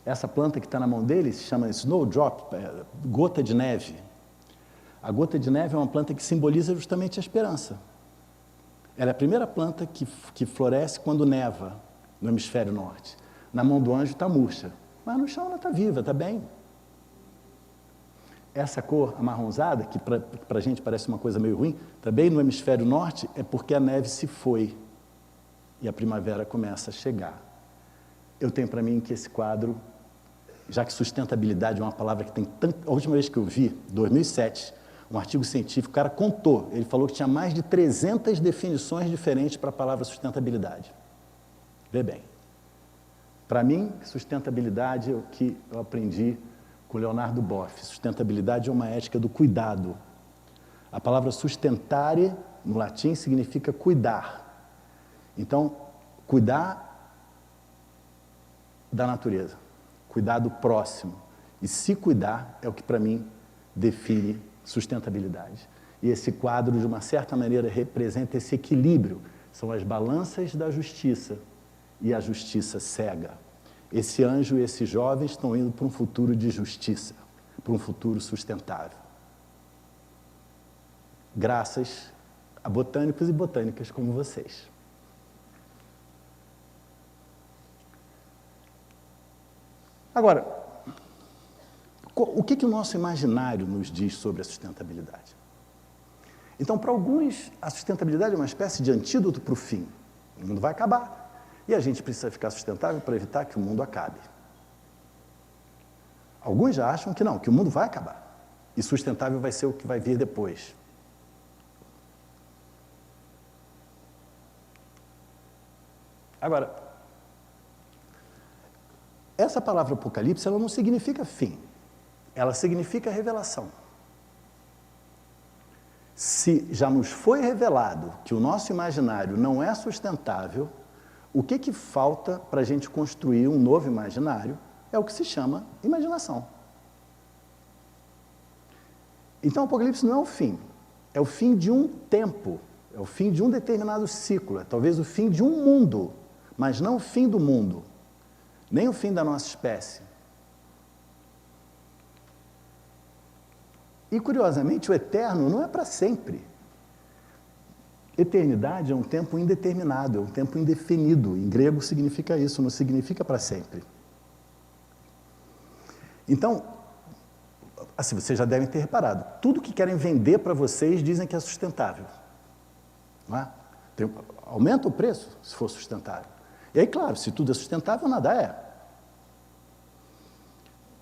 Essa planta que está na mão dele se chama snowdrop, gota de neve. A gota de neve é uma planta que simboliza justamente a esperança. Ela é a primeira planta que floresce quando neva no hemisfério norte. Na mão do anjo está murcha, mas no chão ela está viva, está bem. Essa cor amarronzada, que para a gente parece uma coisa meio ruim, também no hemisfério norte, é porque a neve se foi e a primavera começa a chegar. Eu tenho para mim que esse quadro, já que sustentabilidade é uma palavra que tem tanto... A última vez que eu vi, 2007, um artigo científico, o cara contou, ele falou que tinha mais de 300 definições diferentes para a palavra sustentabilidade. Vê bem. Para mim, sustentabilidade é o que eu aprendi com Leonardo Boff. Sustentabilidade é uma ética do cuidado. A palavra sustentare, no latim, significa cuidar. Então, cuidar da natureza, cuidar do próximo. E se cuidar é o que, para mim, define sustentabilidade. E esse quadro, de uma certa maneira, representa esse equilíbrio. São as balanças da justiça e a justiça cega. Esse anjo e esse jovem estão indo para um futuro de justiça, para um futuro sustentável. Graças a botânicos e botânicas como vocês. Agora, o que o nosso imaginário nos diz sobre a sustentabilidade? Então, para alguns, a sustentabilidade é uma espécie de antídoto para o fim. O mundo vai acabar. E a gente precisa ficar sustentável para evitar que o mundo acabe. Alguns já acham que não, que o mundo vai acabar. E sustentável vai ser o que vai vir depois. Agora, essa palavra apocalipse, ela não significa fim. Ela significa revelação. Se já nos foi revelado que o nosso imaginário não é sustentável, o que falta para a gente construir um novo imaginário é o que se chama imaginação. Então, o Apocalipse não é o fim. É o fim de um tempo. É o fim de um determinado ciclo. É talvez o fim de um mundo, mas não o fim do mundo. Nem o fim da nossa espécie. E, curiosamente, o eterno não é para sempre. Eternidade é um tempo indeterminado, é um tempo indefinido. Em grego significa isso, não significa para sempre. Então, assim, vocês já devem ter reparado, tudo que querem vender para vocês dizem que é sustentável. Não é? Aumenta o preço se for sustentável. E aí, claro, se tudo é sustentável, nada é.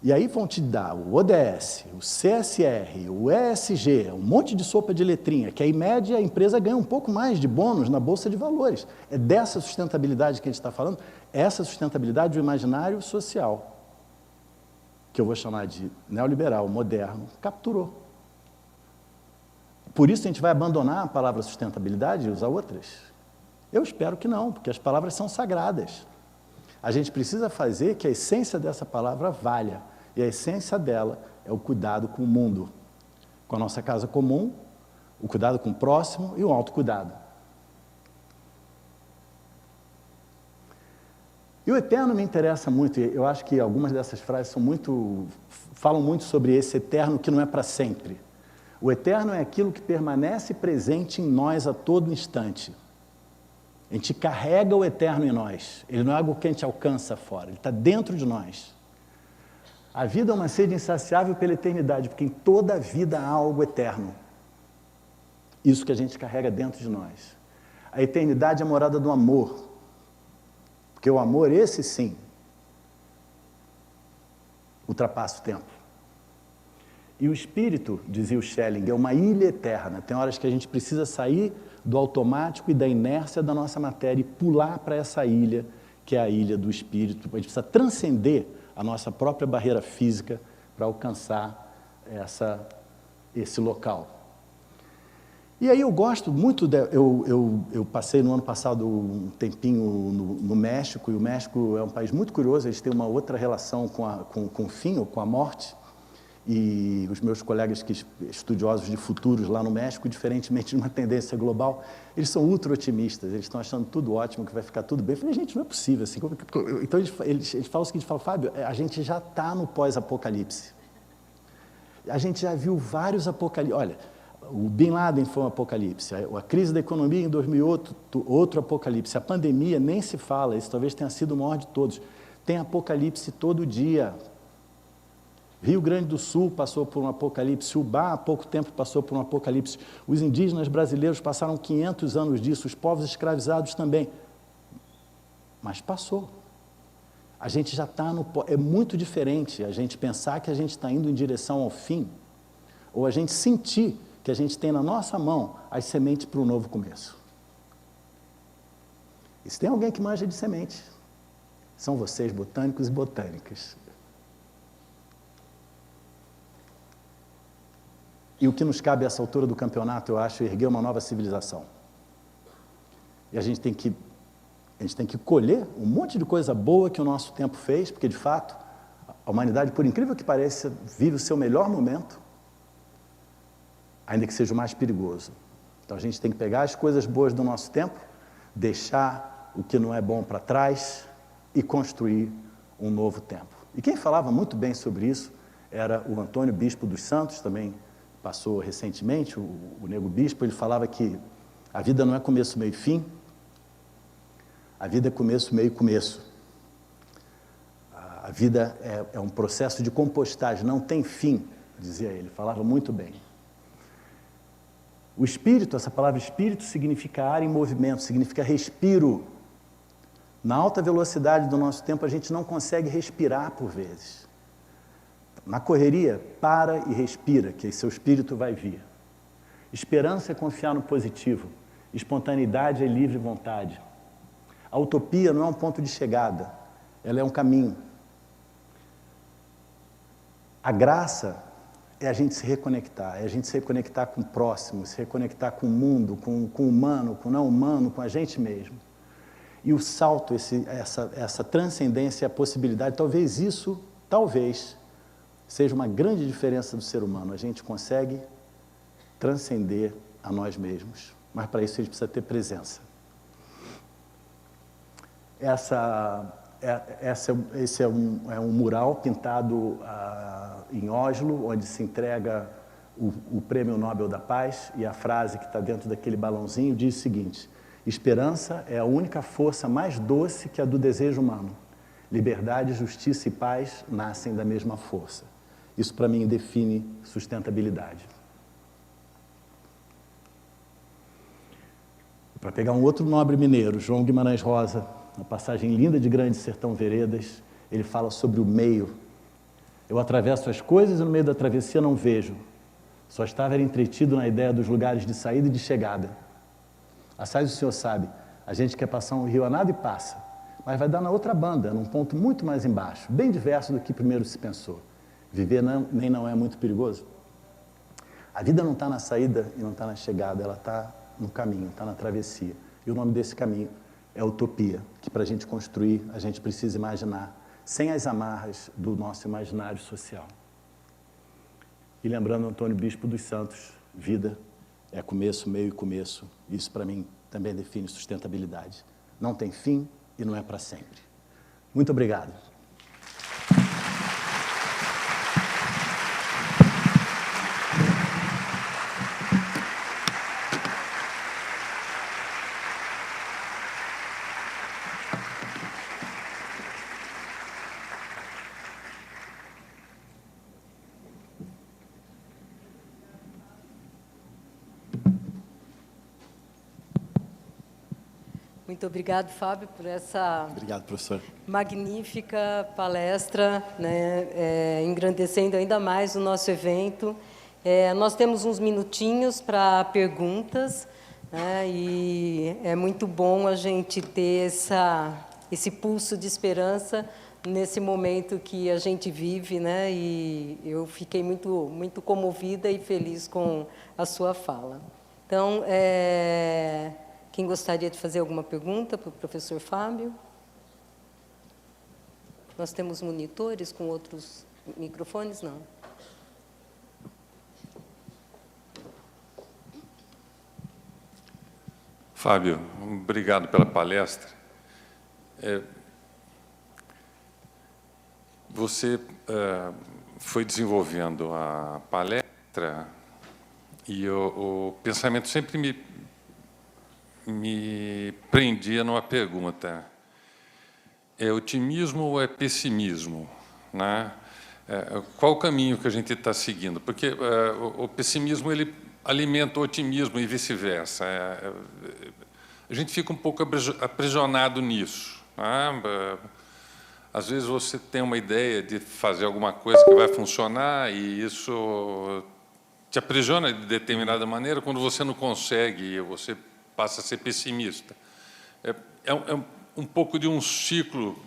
E aí vão te dar o ODS, o CSR, o ESG, um monte de sopa de letrinha, que aí, em média, a empresa ganha um pouco mais de bônus na Bolsa de Valores. É dessa sustentabilidade que a gente está falando, essa sustentabilidade do imaginário social, que eu vou chamar de neoliberal, moderno, capturou. Por isso a gente vai abandonar a palavra sustentabilidade e usar outras? Eu espero que não, porque as palavras são sagradas. A gente precisa fazer que a essência dessa palavra valha. E a essência dela é o cuidado com o mundo, com a nossa casa comum, o cuidado com o próximo e o autocuidado. E o eterno me interessa muito, e eu acho que algumas dessas frases falam muito sobre esse eterno que não é para sempre. O eterno é aquilo que permanece presente em nós a todo instante. A gente carrega o eterno em nós. Ele não é algo que a gente alcança fora, ele está dentro de nós. A vida é uma sede insaciável pela eternidade, porque em toda a vida há algo eterno. Isso que a gente carrega dentro de nós. A eternidade é a morada do amor. Porque o amor, esse sim, ultrapassa o tempo. E o espírito, dizia o Schelling, é uma ilha eterna. Tem horas que a gente precisa sair do automático e da inércia da nossa matéria e pular para essa ilha, que é a ilha do espírito. A gente precisa transcender a nossa própria barreira física para alcançar esse local. E aí eu gosto muito, eu passei no ano passado um tempinho no México, e o México é um país muito curioso, eles têm uma outra relação com o fim, ou com a morte, e os meus colegas estudiosos de futuros lá no México, diferentemente de uma tendência global, eles são ultra otimistas, eles estão achando tudo ótimo, que vai ficar tudo bem. Eu falei, gente, não é possível assim. Então eles falam o seguinte, Fábio, a gente já está no pós-apocalipse. A gente já viu vários apocalipses. Olha, o Bin Laden foi um apocalipse, a crise da economia em 2008, outro apocalipse, a pandemia nem se fala, esse talvez tenha sido o maior de todos. Tem apocalipse todo dia. Rio Grande do Sul passou por um apocalipse, Ubá há pouco tempo passou por um apocalipse, os indígenas brasileiros passaram 500 anos disso, os povos escravizados também. Mas passou. A gente já está no... É muito diferente a gente pensar que a gente está indo em direção ao fim, ou a gente sentir que a gente tem na nossa mão as sementes para um novo começo. E se tem alguém que manja de semente, são vocês, botânicos e botânicas. E o que nos cabe a essa altura do campeonato, eu acho, é erguer uma nova civilização. E a gente tem que colher um monte de coisa boa que o nosso tempo fez, porque, de fato, a humanidade, por incrível que pareça, vive o seu melhor momento, ainda que seja o mais perigoso. Então, a gente tem que pegar as coisas boas do nosso tempo, deixar o que não é bom para trás e construir um novo tempo. E quem falava muito bem sobre isso era o Antônio Bispo dos Santos, também passou recentemente, o Nego Bispo. Ele falava que a vida não é começo, meio e fim, a vida é começo, meio e começo. A vida é um processo de compostagem, não tem fim, dizia ele, falava muito bem. O espírito, essa palavra espírito significa ar em movimento, significa respiro. Na alta velocidade do nosso tempo, a gente não consegue respirar por vezes. Na correria, para e respira, que aí seu espírito vai vir. Esperança é confiar no positivo. Espontaneidade é livre vontade. A utopia não é um ponto de chegada, ela é um caminho. A graça é a gente se reconectar, é a gente se reconectar com o próximo, se reconectar com o mundo, com o humano, com o não humano, com a gente mesmo. E o salto, essa transcendência, a possibilidade, talvez seja uma grande diferença do ser humano. A gente consegue transcender a nós mesmos, mas para isso a gente precisa ter presença. Esse é um mural pintado em Oslo, onde se entrega o Prêmio Nobel da Paz, e a frase que está dentro daquele balãozinho diz o seguinte: esperança é a única força mais doce que a do desejo humano. Liberdade, justiça e paz nascem da mesma força. Isso, para mim, define sustentabilidade. Para pegar um outro nobre mineiro, João Guimarães Rosa, uma passagem linda de Grande Sertão Veredas, ele fala sobre o meio. Eu atravesso as coisas e no meio da travessia não vejo. Só estava entretido na ideia dos lugares de saída e de chegada. Assaz o senhor sabe, a gente quer passar um rio a nada e passa, mas vai dar na outra banda, num ponto muito mais embaixo, bem diverso do que primeiro se pensou. Viver nem não é muito perigoso. A vida não está na saída e não está na chegada, ela está no caminho, está na travessia. E o nome desse caminho é utopia, que para a gente construir, a gente precisa imaginar, sem as amarras do nosso imaginário social. E lembrando Antônio Bispo dos Santos, vida é começo, meio e começo. Isso para mim também define sustentabilidade. Não tem fim e não é para sempre. Muito obrigado. Muito obrigado, Fábio, por essa Obrigado, professor. magnífica palestra, né, engrandecendo ainda mais o nosso evento. Nós temos uns minutinhos para perguntas, né, e é muito bom a gente ter esse pulso de esperança nesse momento que a gente vive, né, e eu fiquei muito comovida e feliz com a sua fala. Então, quem gostaria de fazer alguma pergunta para o professor Fábio? Nós temos monitores com outros microfones? Não. Fábio, obrigado pela palestra. Você foi desenvolvendo a palestra e o pensamento sempre me prendia numa pergunta: é otimismo ou é pessimismo, né? Qual o caminho que a gente está seguindo? Porque o pessimismo ele alimenta o otimismo e vice-versa. A gente fica um pouco aprisionado nisso, né? Às vezes você tem uma ideia de fazer alguma coisa que vai funcionar e isso te aprisiona de determinada maneira. Quando você não consegue, você passa a ser pessimista. É um pouco de um ciclo.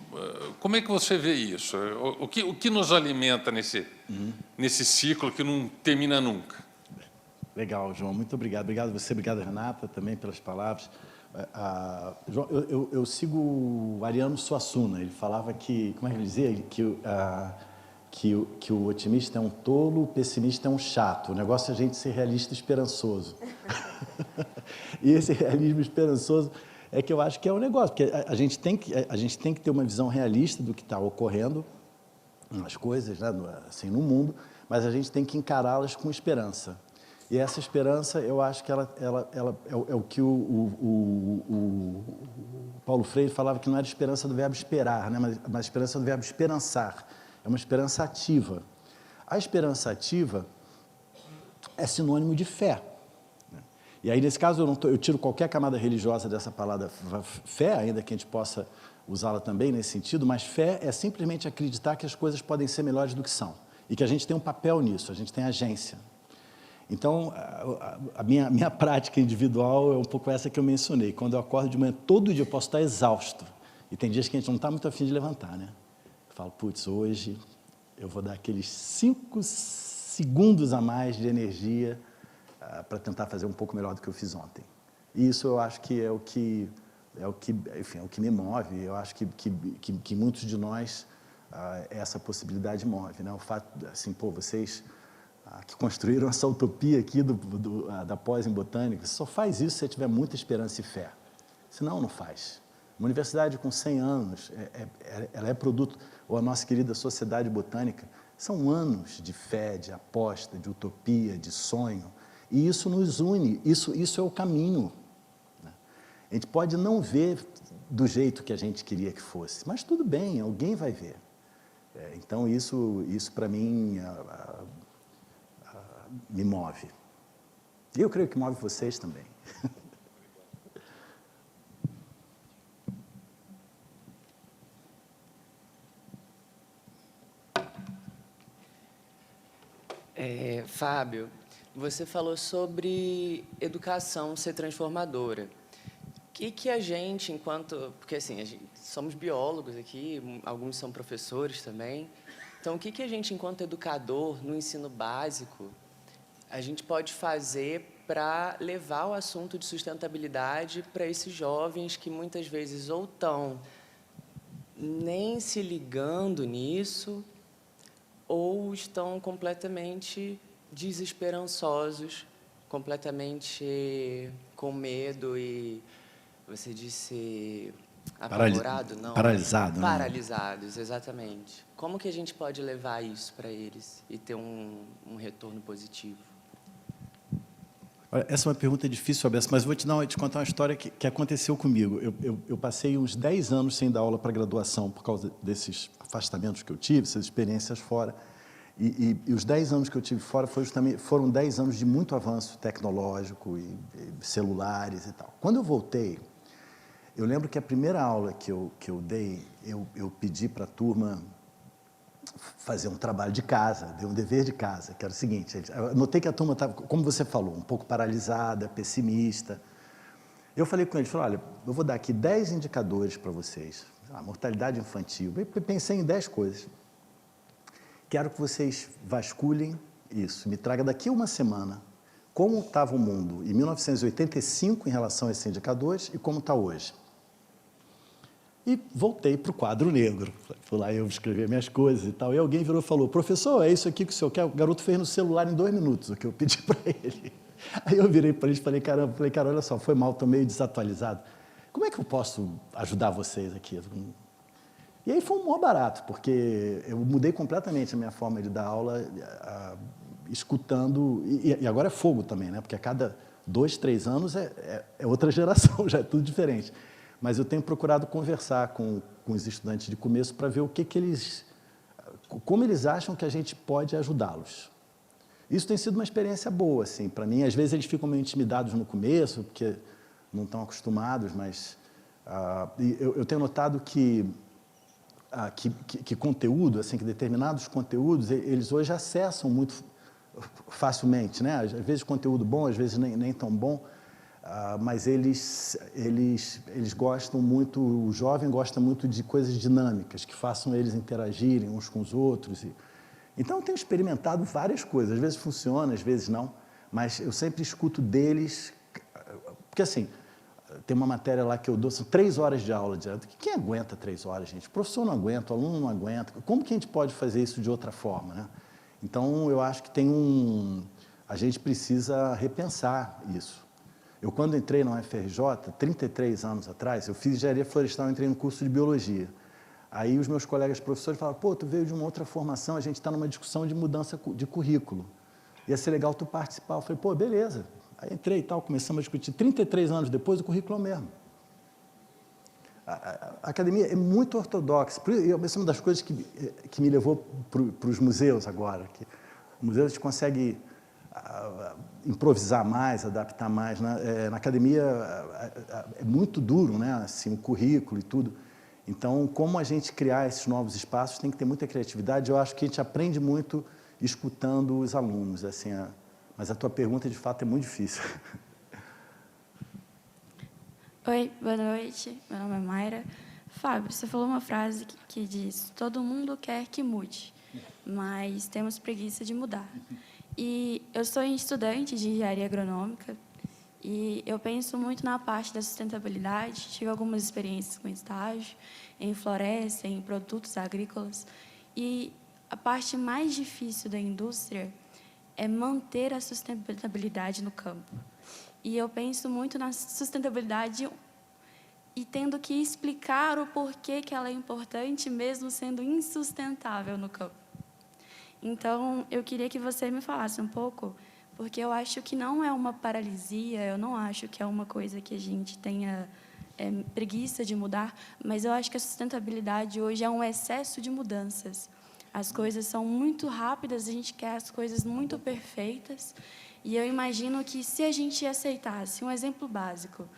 Como é que você vê isso? O que nos alimenta nesse ciclo que não termina nunca? Legal, João. Muito obrigado. Obrigado a você, obrigado, Renata, também pelas palavras. João, eu sigo o Ariano Suassuna. Ele falava que, como é que ele dizia? Que o otimista é um tolo, o pessimista é um chato. O negócio é a gente ser realista e esperançoso. E esse realismo esperançoso é que eu acho que é um negócio, porque a gente tem que ter uma visão realista do que está ocorrendo nas coisas, né, assim, no mundo, mas a gente tem que encará-las com esperança. E essa esperança, eu acho que ela é o que o Paulo Freire falava, que não era esperança do verbo esperar, né, mas esperança do verbo esperançar. É uma esperança ativa. A esperança ativa é sinônimo de fé. E aí, nesse caso, eu tiro qualquer camada religiosa dessa palavra fé, ainda que a gente possa usá-la também nesse sentido, mas fé é simplesmente acreditar que as coisas podem ser melhores do que são. E que a gente tem um papel nisso, a gente tem agência. Então, a minha prática individual é um pouco essa que eu mencionei. Quando eu acordo de manhã, todo dia eu posso estar exausto. E tem dias que a gente não está muito afim de levantar, né? Eu falo, putz, hoje eu vou dar aqueles 5 segundos a mais de energia para tentar fazer um pouco melhor do que eu fiz ontem. E isso eu acho que é o que me move. Eu acho que muitos de nós essa possibilidade move, né? O fato, assim, pô, vocês que construíram essa utopia aqui da pós em botânica, só faz isso se você tiver muita esperança e fé. Senão, não faz. Uma universidade com 100 anos, ela é produto, ou a nossa querida sociedade botânica, são anos de fé, de aposta, de utopia, de sonho. E isso nos une, isso é o caminho. Né? A gente pode não ver do jeito que a gente queria que fosse, mas tudo bem, alguém vai ver. Então, isso para mim, me move. E eu creio que move vocês também. Fábio, você falou sobre educação ser transformadora. O que a gente, porque assim, somos biólogos aqui, alguns são professores também, então o que a gente, enquanto educador, no ensino básico, a gente pode fazer para levar o assunto de sustentabilidade para esses jovens que muitas vezes ou estão nem se ligando nisso, ou estão completamente desesperançosos, completamente com medo e, você disse, Apavorado, não. Paralisado, né? Paralisados, exatamente. Como que a gente pode levar isso para eles e ter um retorno positivo? Olha, essa é uma pergunta difícil, Alberto, mas vou te contar uma história que aconteceu comigo. Eu passei uns 10 anos sem dar aula para graduação por causa desses afastamentos que eu tive, essas experiências fora. E os 10 anos que eu tive fora foram 10 anos de muito avanço tecnológico e celulares e tal. Quando eu voltei, eu lembro que a primeira aula que eu dei, eu pedi para a turma fazer um trabalho de casa, dei um dever de casa, que era o seguinte, eu notei que a turma estava, como você falou, um pouco paralisada, pessimista. Eu falei com eles, falei, olha, eu vou dar aqui 10 indicadores para vocês, a mortalidade infantil. Eu pensei em 10 coisas. Quero que vocês vasculhem isso, me traga daqui a uma semana como estava o mundo em 1985 em relação a esses indicadores e como está hoje. E voltei para o quadro negro. Fui lá eu escrever minhas coisas e tal. E alguém virou e falou, professor, é isso aqui que o senhor quer? O garoto fez no celular em 2 minutos, o que eu pedi para ele. Aí eu virei para eles e falei, cara, olha só, foi mal, estou meio desatualizado. Como é que eu posso ajudar vocês aqui? E aí foi um maior barato, porque eu mudei completamente a minha forma de dar aula, escutando, e agora é fogo também, né? Porque a cada 2, 3 anos é outra geração, já é tudo diferente. Mas eu tenho procurado conversar com os estudantes de começo para ver como eles acham que a gente pode ajudá-los. Isso tem sido uma experiência boa, assim, para mim. Às vezes eles ficam meio intimidados no começo, porque não estão acostumados, mas eu tenho notado que conteúdo, assim, que determinados conteúdos, eles hoje acessam muito facilmente, né? Às vezes conteúdo bom, às vezes nem tão bom, mas eles gostam muito, o jovem gosta muito de coisas dinâmicas, que façam eles interagirem uns com os outros. Então, eu tenho experimentado várias coisas, às vezes funciona, às vezes não, mas eu sempre escuto deles, porque assim, tem uma matéria lá que eu dou, são 3 horas de aula direto. Quem aguenta 3 horas, gente? O professor não aguenta, o aluno não aguenta. Como que a gente pode fazer isso de outra forma, né? Então, eu acho que a gente precisa repensar isso. Eu, quando entrei na UFRJ, 33 anos atrás, eu fiz engenharia florestal, entrei no curso de biologia. Aí os meus colegas professores falaram, pô, tu veio de uma outra formação, a gente está numa discussão de mudança de currículo. Ia ser legal tu participar. Eu falei, pô, beleza. Aí entrei e tal, começamos a discutir. 33 anos depois, o currículo é o mesmo. A academia é muito ortodoxa. Essa é uma das coisas que me levou para os museus agora. Que o museu a gente consegue improvisar mais, adaptar mais. Né? Na academia é muito duro, né? Assim, o currículo e tudo. Então, como a gente criar esses novos espaços, tem que ter muita criatividade. Eu acho que a gente aprende muito escutando os alunos. Assim, mas a tua pergunta, de fato, é muito difícil. Oi, boa noite. Meu nome é Mayra. Fábio, você falou uma frase que diz, todo mundo quer que mude, mas temos preguiça de mudar. E eu sou estudante de engenharia agronômica e eu penso muito na parte da sustentabilidade. Tive algumas experiências com estágio em floresta, em produtos agrícolas. E a parte mais difícil da indústria é manter a sustentabilidade no campo. E eu penso muito na sustentabilidade e tendo que explicar o porquê que ela é importante, mesmo sendo insustentável no campo. Então, eu queria que você me falasse um pouco, porque eu acho que não é uma paralisia, eu não acho que é uma coisa que a gente tenha preguiça de mudar, mas eu acho que a sustentabilidade hoje é um excesso de mudanças. As coisas são muito rápidas, a gente quer as coisas muito perfeitas, e eu imagino que se a gente aceitasse um exemplo básico,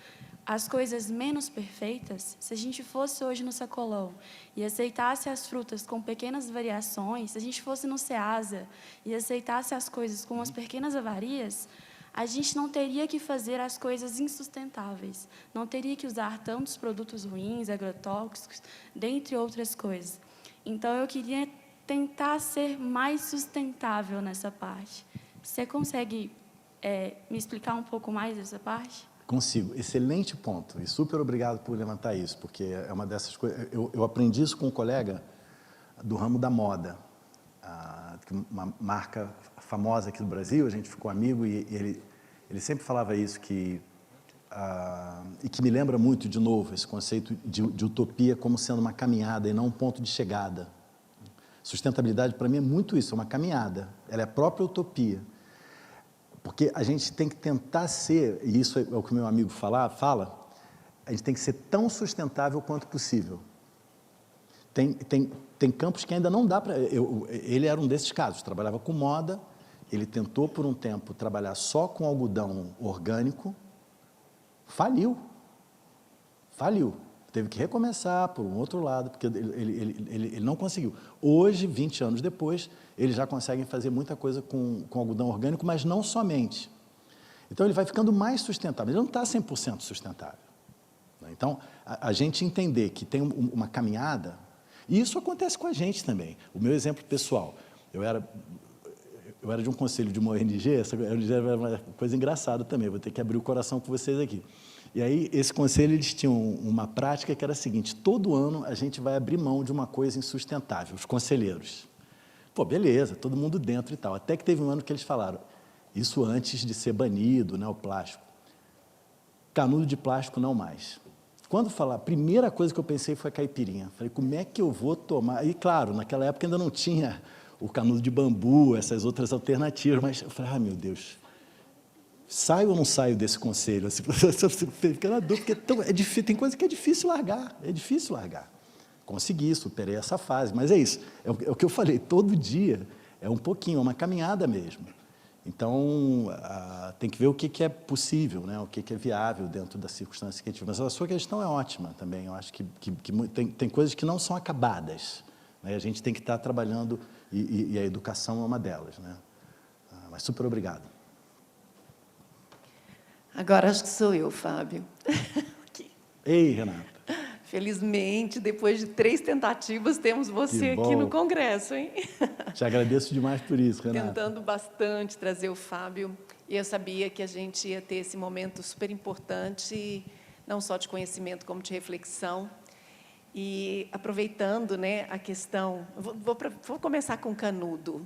as coisas menos perfeitas, se a gente fosse hoje no sacolão e aceitasse as frutas com pequenas variações, se a gente fosse no Ceasa e aceitasse as coisas com as pequenas avarias, a gente não teria que fazer as coisas insustentáveis, não teria que usar tantos produtos ruins, agrotóxicos, dentre outras coisas. Então, eu queria tentar ser mais sustentável nessa parte. Você consegue me explicar um pouco mais dessa parte? Consigo. Excelente ponto. E super obrigado por levantar isso, porque é uma dessas coisas... Eu aprendi isso com um colega do ramo da moda, uma marca famosa aqui do Brasil, a gente ficou amigo e ele sempre falava isso, que e que me lembra muito, de novo, esse conceito de utopia como sendo uma caminhada e não um ponto de chegada. Sustentabilidade, para mim, é muito isso, é uma caminhada. Ela é a própria utopia. Porque a gente tem que tentar ser, e isso é o que o meu amigo fala, a gente tem que ser tão sustentável quanto possível. Tem campos que ainda não dá para... Ele era um desses casos, trabalhava com moda, ele tentou por um tempo trabalhar só com algodão orgânico, faliu. Teve que recomeçar por um outro lado, porque ele não conseguiu. Hoje, 20 anos depois, eles já conseguem fazer muita coisa com algodão orgânico, mas não somente. Então, ele vai ficando mais sustentável. Ele não está 100% sustentável. Então, a gente entender que tem uma caminhada, e isso acontece com a gente também. O meu exemplo pessoal, eu era de um conselho de uma ONG, essa ONG era uma coisa engraçada também, vou ter que abrir o coração com vocês aqui. E aí, esse conselho, eles tinham uma prática que era a seguinte: todo ano a gente vai abrir mão de uma coisa insustentável, os conselheiros. Pô, beleza, todo mundo dentro e tal. Até que teve um ano que eles falaram, isso antes de ser banido, né, o plástico. Canudo de plástico não mais. Quando falar, a primeira coisa que eu pensei foi a caipirinha. Falei, como é que eu vou tomar? E, claro, naquela época ainda não tinha o canudo de bambu, essas outras alternativas, mas eu falei, meu Deus, saio ou não saio desse conselho? Assim, fica na dúvida, porque é difícil, tem coisa que é difícil largar, Consegui, superei essa fase, mas é isso, é o que eu falei, todo dia é um pouquinho, é uma caminhada mesmo. Então, tem que ver o que é possível, né? O que é viável dentro das circunstâncias que a gente vive. Mas a sua questão é ótima também, eu acho que tem coisas que não são acabadas, né? A gente tem que estar trabalhando, e a educação é uma delas, né? Mas super obrigado. Agora acho que sou eu, Fábio. Ei, Renata. Felizmente, depois de 3 tentativas, temos você aqui no Congresso, hein? Te agradeço demais por isso, Renata. Tentando bastante trazer o Fábio. E eu sabia que a gente ia ter esse momento super importante, não só de conhecimento, como de reflexão. E aproveitando, né, a questão... Vou começar com canudo.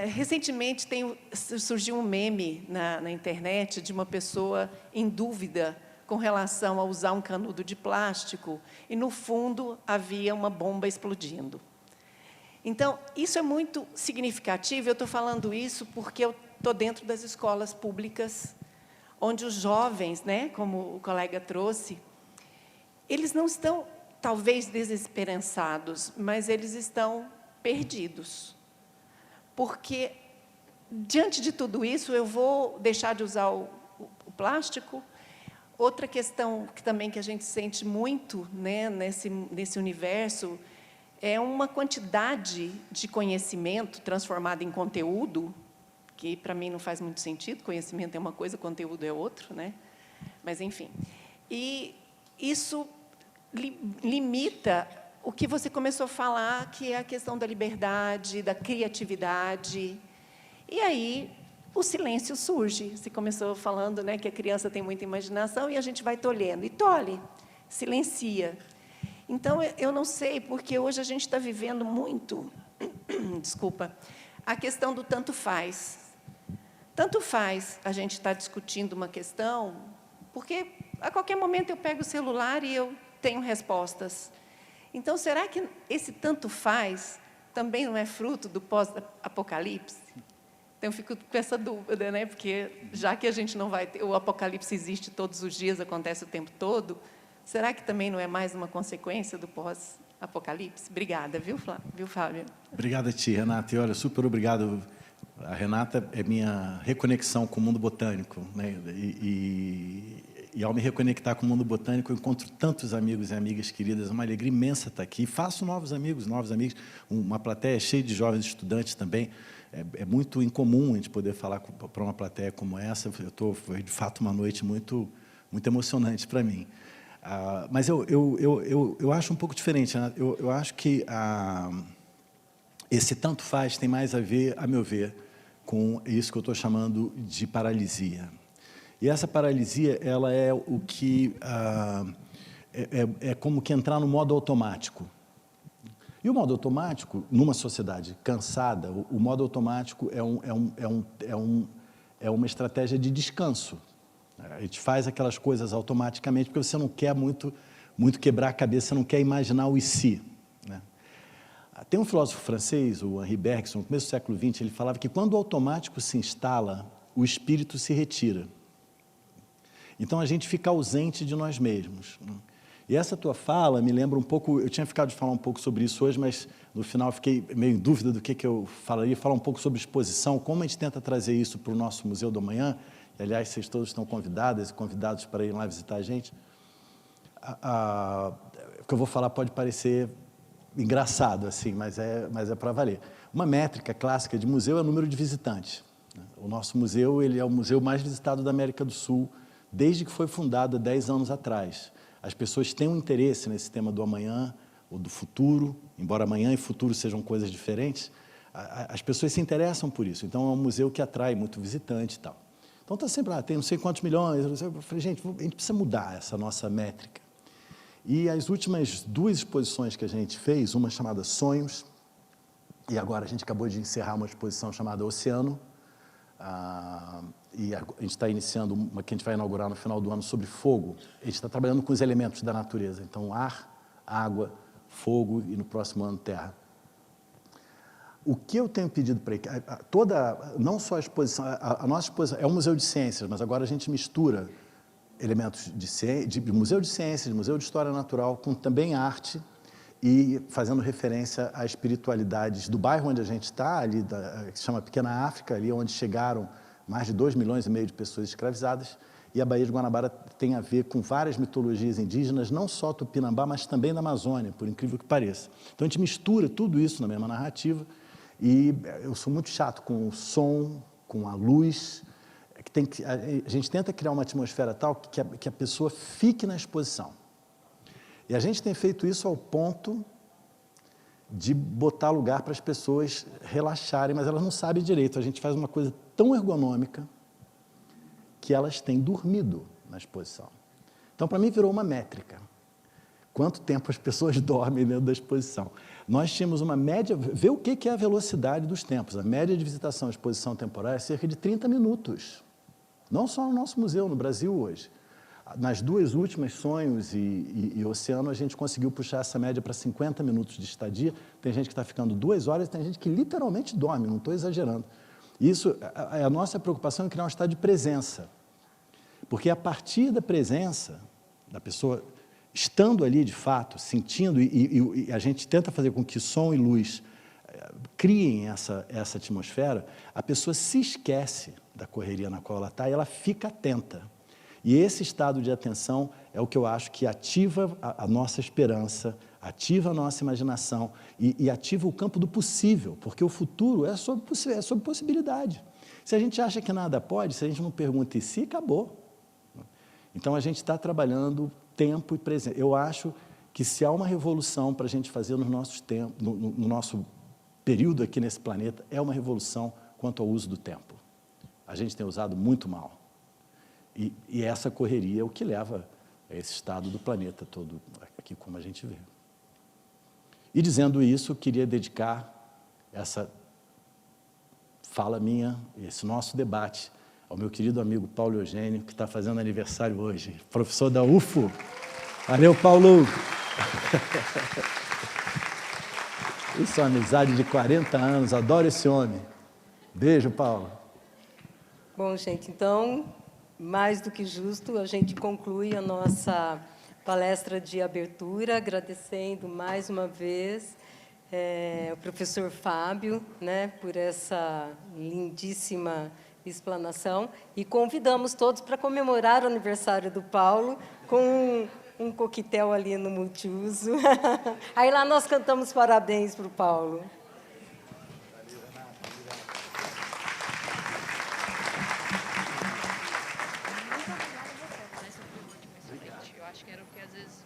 Recentemente surgiu um meme na internet de uma pessoa em dúvida com relação a usar um canudo de plástico, e, no fundo, havia uma bomba explodindo. Então, isso é muito significativo. Eu estou falando isso porque eu estou dentro das escolas públicas, onde os jovens, né, como o colega trouxe, eles não estão, talvez, desesperançados, mas eles estão perdidos. Porque, diante de tudo isso, eu vou deixar de usar o plástico. Outra questão que a gente sente muito, né, nesse universo é uma quantidade de conhecimento transformado em conteúdo, que para mim não faz muito sentido, conhecimento é uma coisa, conteúdo é outro, né? Mas, enfim. E isso limita o que você começou a falar, que é a questão da liberdade, da criatividade. E aí o silêncio surge. Você começou falando, né, que a criança tem muita imaginação e a gente vai tolhendo. E tolhe, silencia. Então, eu não sei, porque hoje a gente está vivendo muito, desculpa, a questão do tanto faz. Tanto faz a gente estar discutindo uma questão, porque a qualquer momento eu pego o celular e eu tenho respostas. Então, será que esse tanto faz também não é fruto do pós-apocalipse? Então, eu fico com essa dúvida, né? Porque, já que a gente não vai ter... O apocalipse existe todos os dias, acontece o tempo todo, será que também não é mais uma consequência do pós-apocalipse? Obrigada, viu, Fábio? Obrigada a ti, Renata. E, olha, super obrigado. A Renata é minha reconexão com o mundo botânico, né? E ao me reconectar com o mundo botânico, eu encontro tantos amigos e amigas queridas, é uma alegria imensa estar aqui. Faço novos amigos, uma plateia cheia de jovens estudantes também. É muito incomum a gente poder falar para uma plateia como essa. Foi, de fato, uma noite muito emocionante para mim. Mas eu acho um pouco diferente, né? Eu acho que esse tanto faz tem mais a ver, a meu ver, com isso que eu estou chamando de paralisia. E essa paralisia, ela é o que é como que entrar no modo automático. E o modo automático, numa sociedade cansada, o modo automático é uma estratégia de descanso. A gente faz aquelas coisas automaticamente porque você não quer muito quebrar a cabeça, você não quer imaginar o e se, né? Tem um filósofo francês, o Henri Bergson, no começo do século XX, ele falava que quando o automático se instala, o espírito se retira. Então, a gente fica ausente de nós mesmos, né? E essa tua fala me lembra um pouco, eu tinha ficado de falar um pouco sobre isso hoje, mas no final fiquei meio em dúvida do que eu falaria, falar um pouco sobre exposição, como a gente tenta trazer isso para o nosso Museu do Amanhã, e, aliás, vocês todos estão convidadas e convidados para irem lá visitar a gente. O que eu vou falar pode parecer engraçado, assim, mas é para valer. Uma métrica clássica de museu é o número de visitantes, né? O nosso museu, ele é o museu mais visitado da América do Sul, desde que foi fundado há 10 anos atrás. As pessoas têm um interesse nesse tema do amanhã ou do futuro, embora amanhã e futuro sejam coisas diferentes, as pessoas se interessam por isso. Então, é um museu que atrai muito visitante e tal. Então, está sempre lá, tem não sei quantos milhões. Eu falei, gente, a gente precisa mudar essa nossa métrica. E as últimas 2 exposições que a gente fez, uma chamada Sonhos, e agora a gente acabou de encerrar uma exposição chamada Oceano, e a gente está iniciando uma que a gente vai inaugurar no final do ano sobre fogo. A gente está trabalhando com os elementos da natureza, então ar, água, fogo e no próximo ano terra. O que eu tenho pedido para não só a exposição, a nossa exposição é um museu de ciências, mas agora a gente mistura elementos de museu de ciências, de museu de história natural, com também arte e fazendo referência às espiritualidades do bairro onde a gente está, ali que se chama Pequena África, ali onde chegaram mais de 2,5 milhões de pessoas escravizadas, e a Baía de Guanabara tem a ver com várias mitologias indígenas, não só Tupinambá, mas também da Amazônia, por incrível que pareça. Então, a gente mistura tudo isso na mesma narrativa, e eu sou muito chato com o som, com a luz, a gente tenta criar uma atmosfera tal que a pessoa fique na exposição. E a gente tem feito isso ao ponto de botar lugar para as pessoas relaxarem, mas elas não sabem direito. A gente faz uma coisa tão ergonômica que elas têm dormido na exposição. Então, para mim, virou uma métrica. Quanto tempo as pessoas dormem dentro da exposição? Nós tínhamos uma média, vê o que é a velocidade dos tempos. A média de visitação à exposição temporária é cerca de 30 minutos. Não só no nosso museu, no Brasil hoje. Nas 2 últimas, Sonhos e Oceano, a gente conseguiu puxar essa média para 50 minutos de estadia. Tem gente que está ficando 2 horas, tem gente que literalmente dorme, não estou exagerando. Isso, a nossa preocupação é criar um estado de presença. Porque a partir da presença da pessoa, estando ali de fato, sentindo, e a gente tenta fazer com que som e luz criem essa atmosfera, a pessoa se esquece da correria na qual ela está e ela fica atenta. E esse estado de atenção é o que eu acho que ativa a nossa esperança, ativa a nossa imaginação e ativa o campo do possível, porque o futuro é sobre possibilidade. Se a gente acha que nada pode, se a gente não pergunta e se, acabou. Então, a gente está trabalhando tempo e presente. Eu acho que se há uma revolução para a gente fazer nos nossos tempos, no nosso período aqui nesse planeta, é uma revolução quanto ao uso do tempo. A gente tem usado muito mal. E essa correria é o que leva a esse estado do planeta todo, aqui como a gente vê. E dizendo isso, eu queria dedicar essa fala minha, esse nosso debate, ao meu querido amigo Paulo Eugênio, que está fazendo aniversário hoje, professor da UFO. Valeu, Paulo! Isso é uma amizade de 40 anos, adoro esse homem. Beijo, Paulo. Bom, gente, então, mais do que justo, a gente conclui a nossa palestra de abertura, agradecendo mais uma vez o professor Fábio, né, por essa lindíssima explanação, e convidamos todos para comemorar o aniversário do Paulo com um coquetel ali no multiuso. Aí lá nós cantamos parabéns para o Paulo. Eu acho que era o que às vezes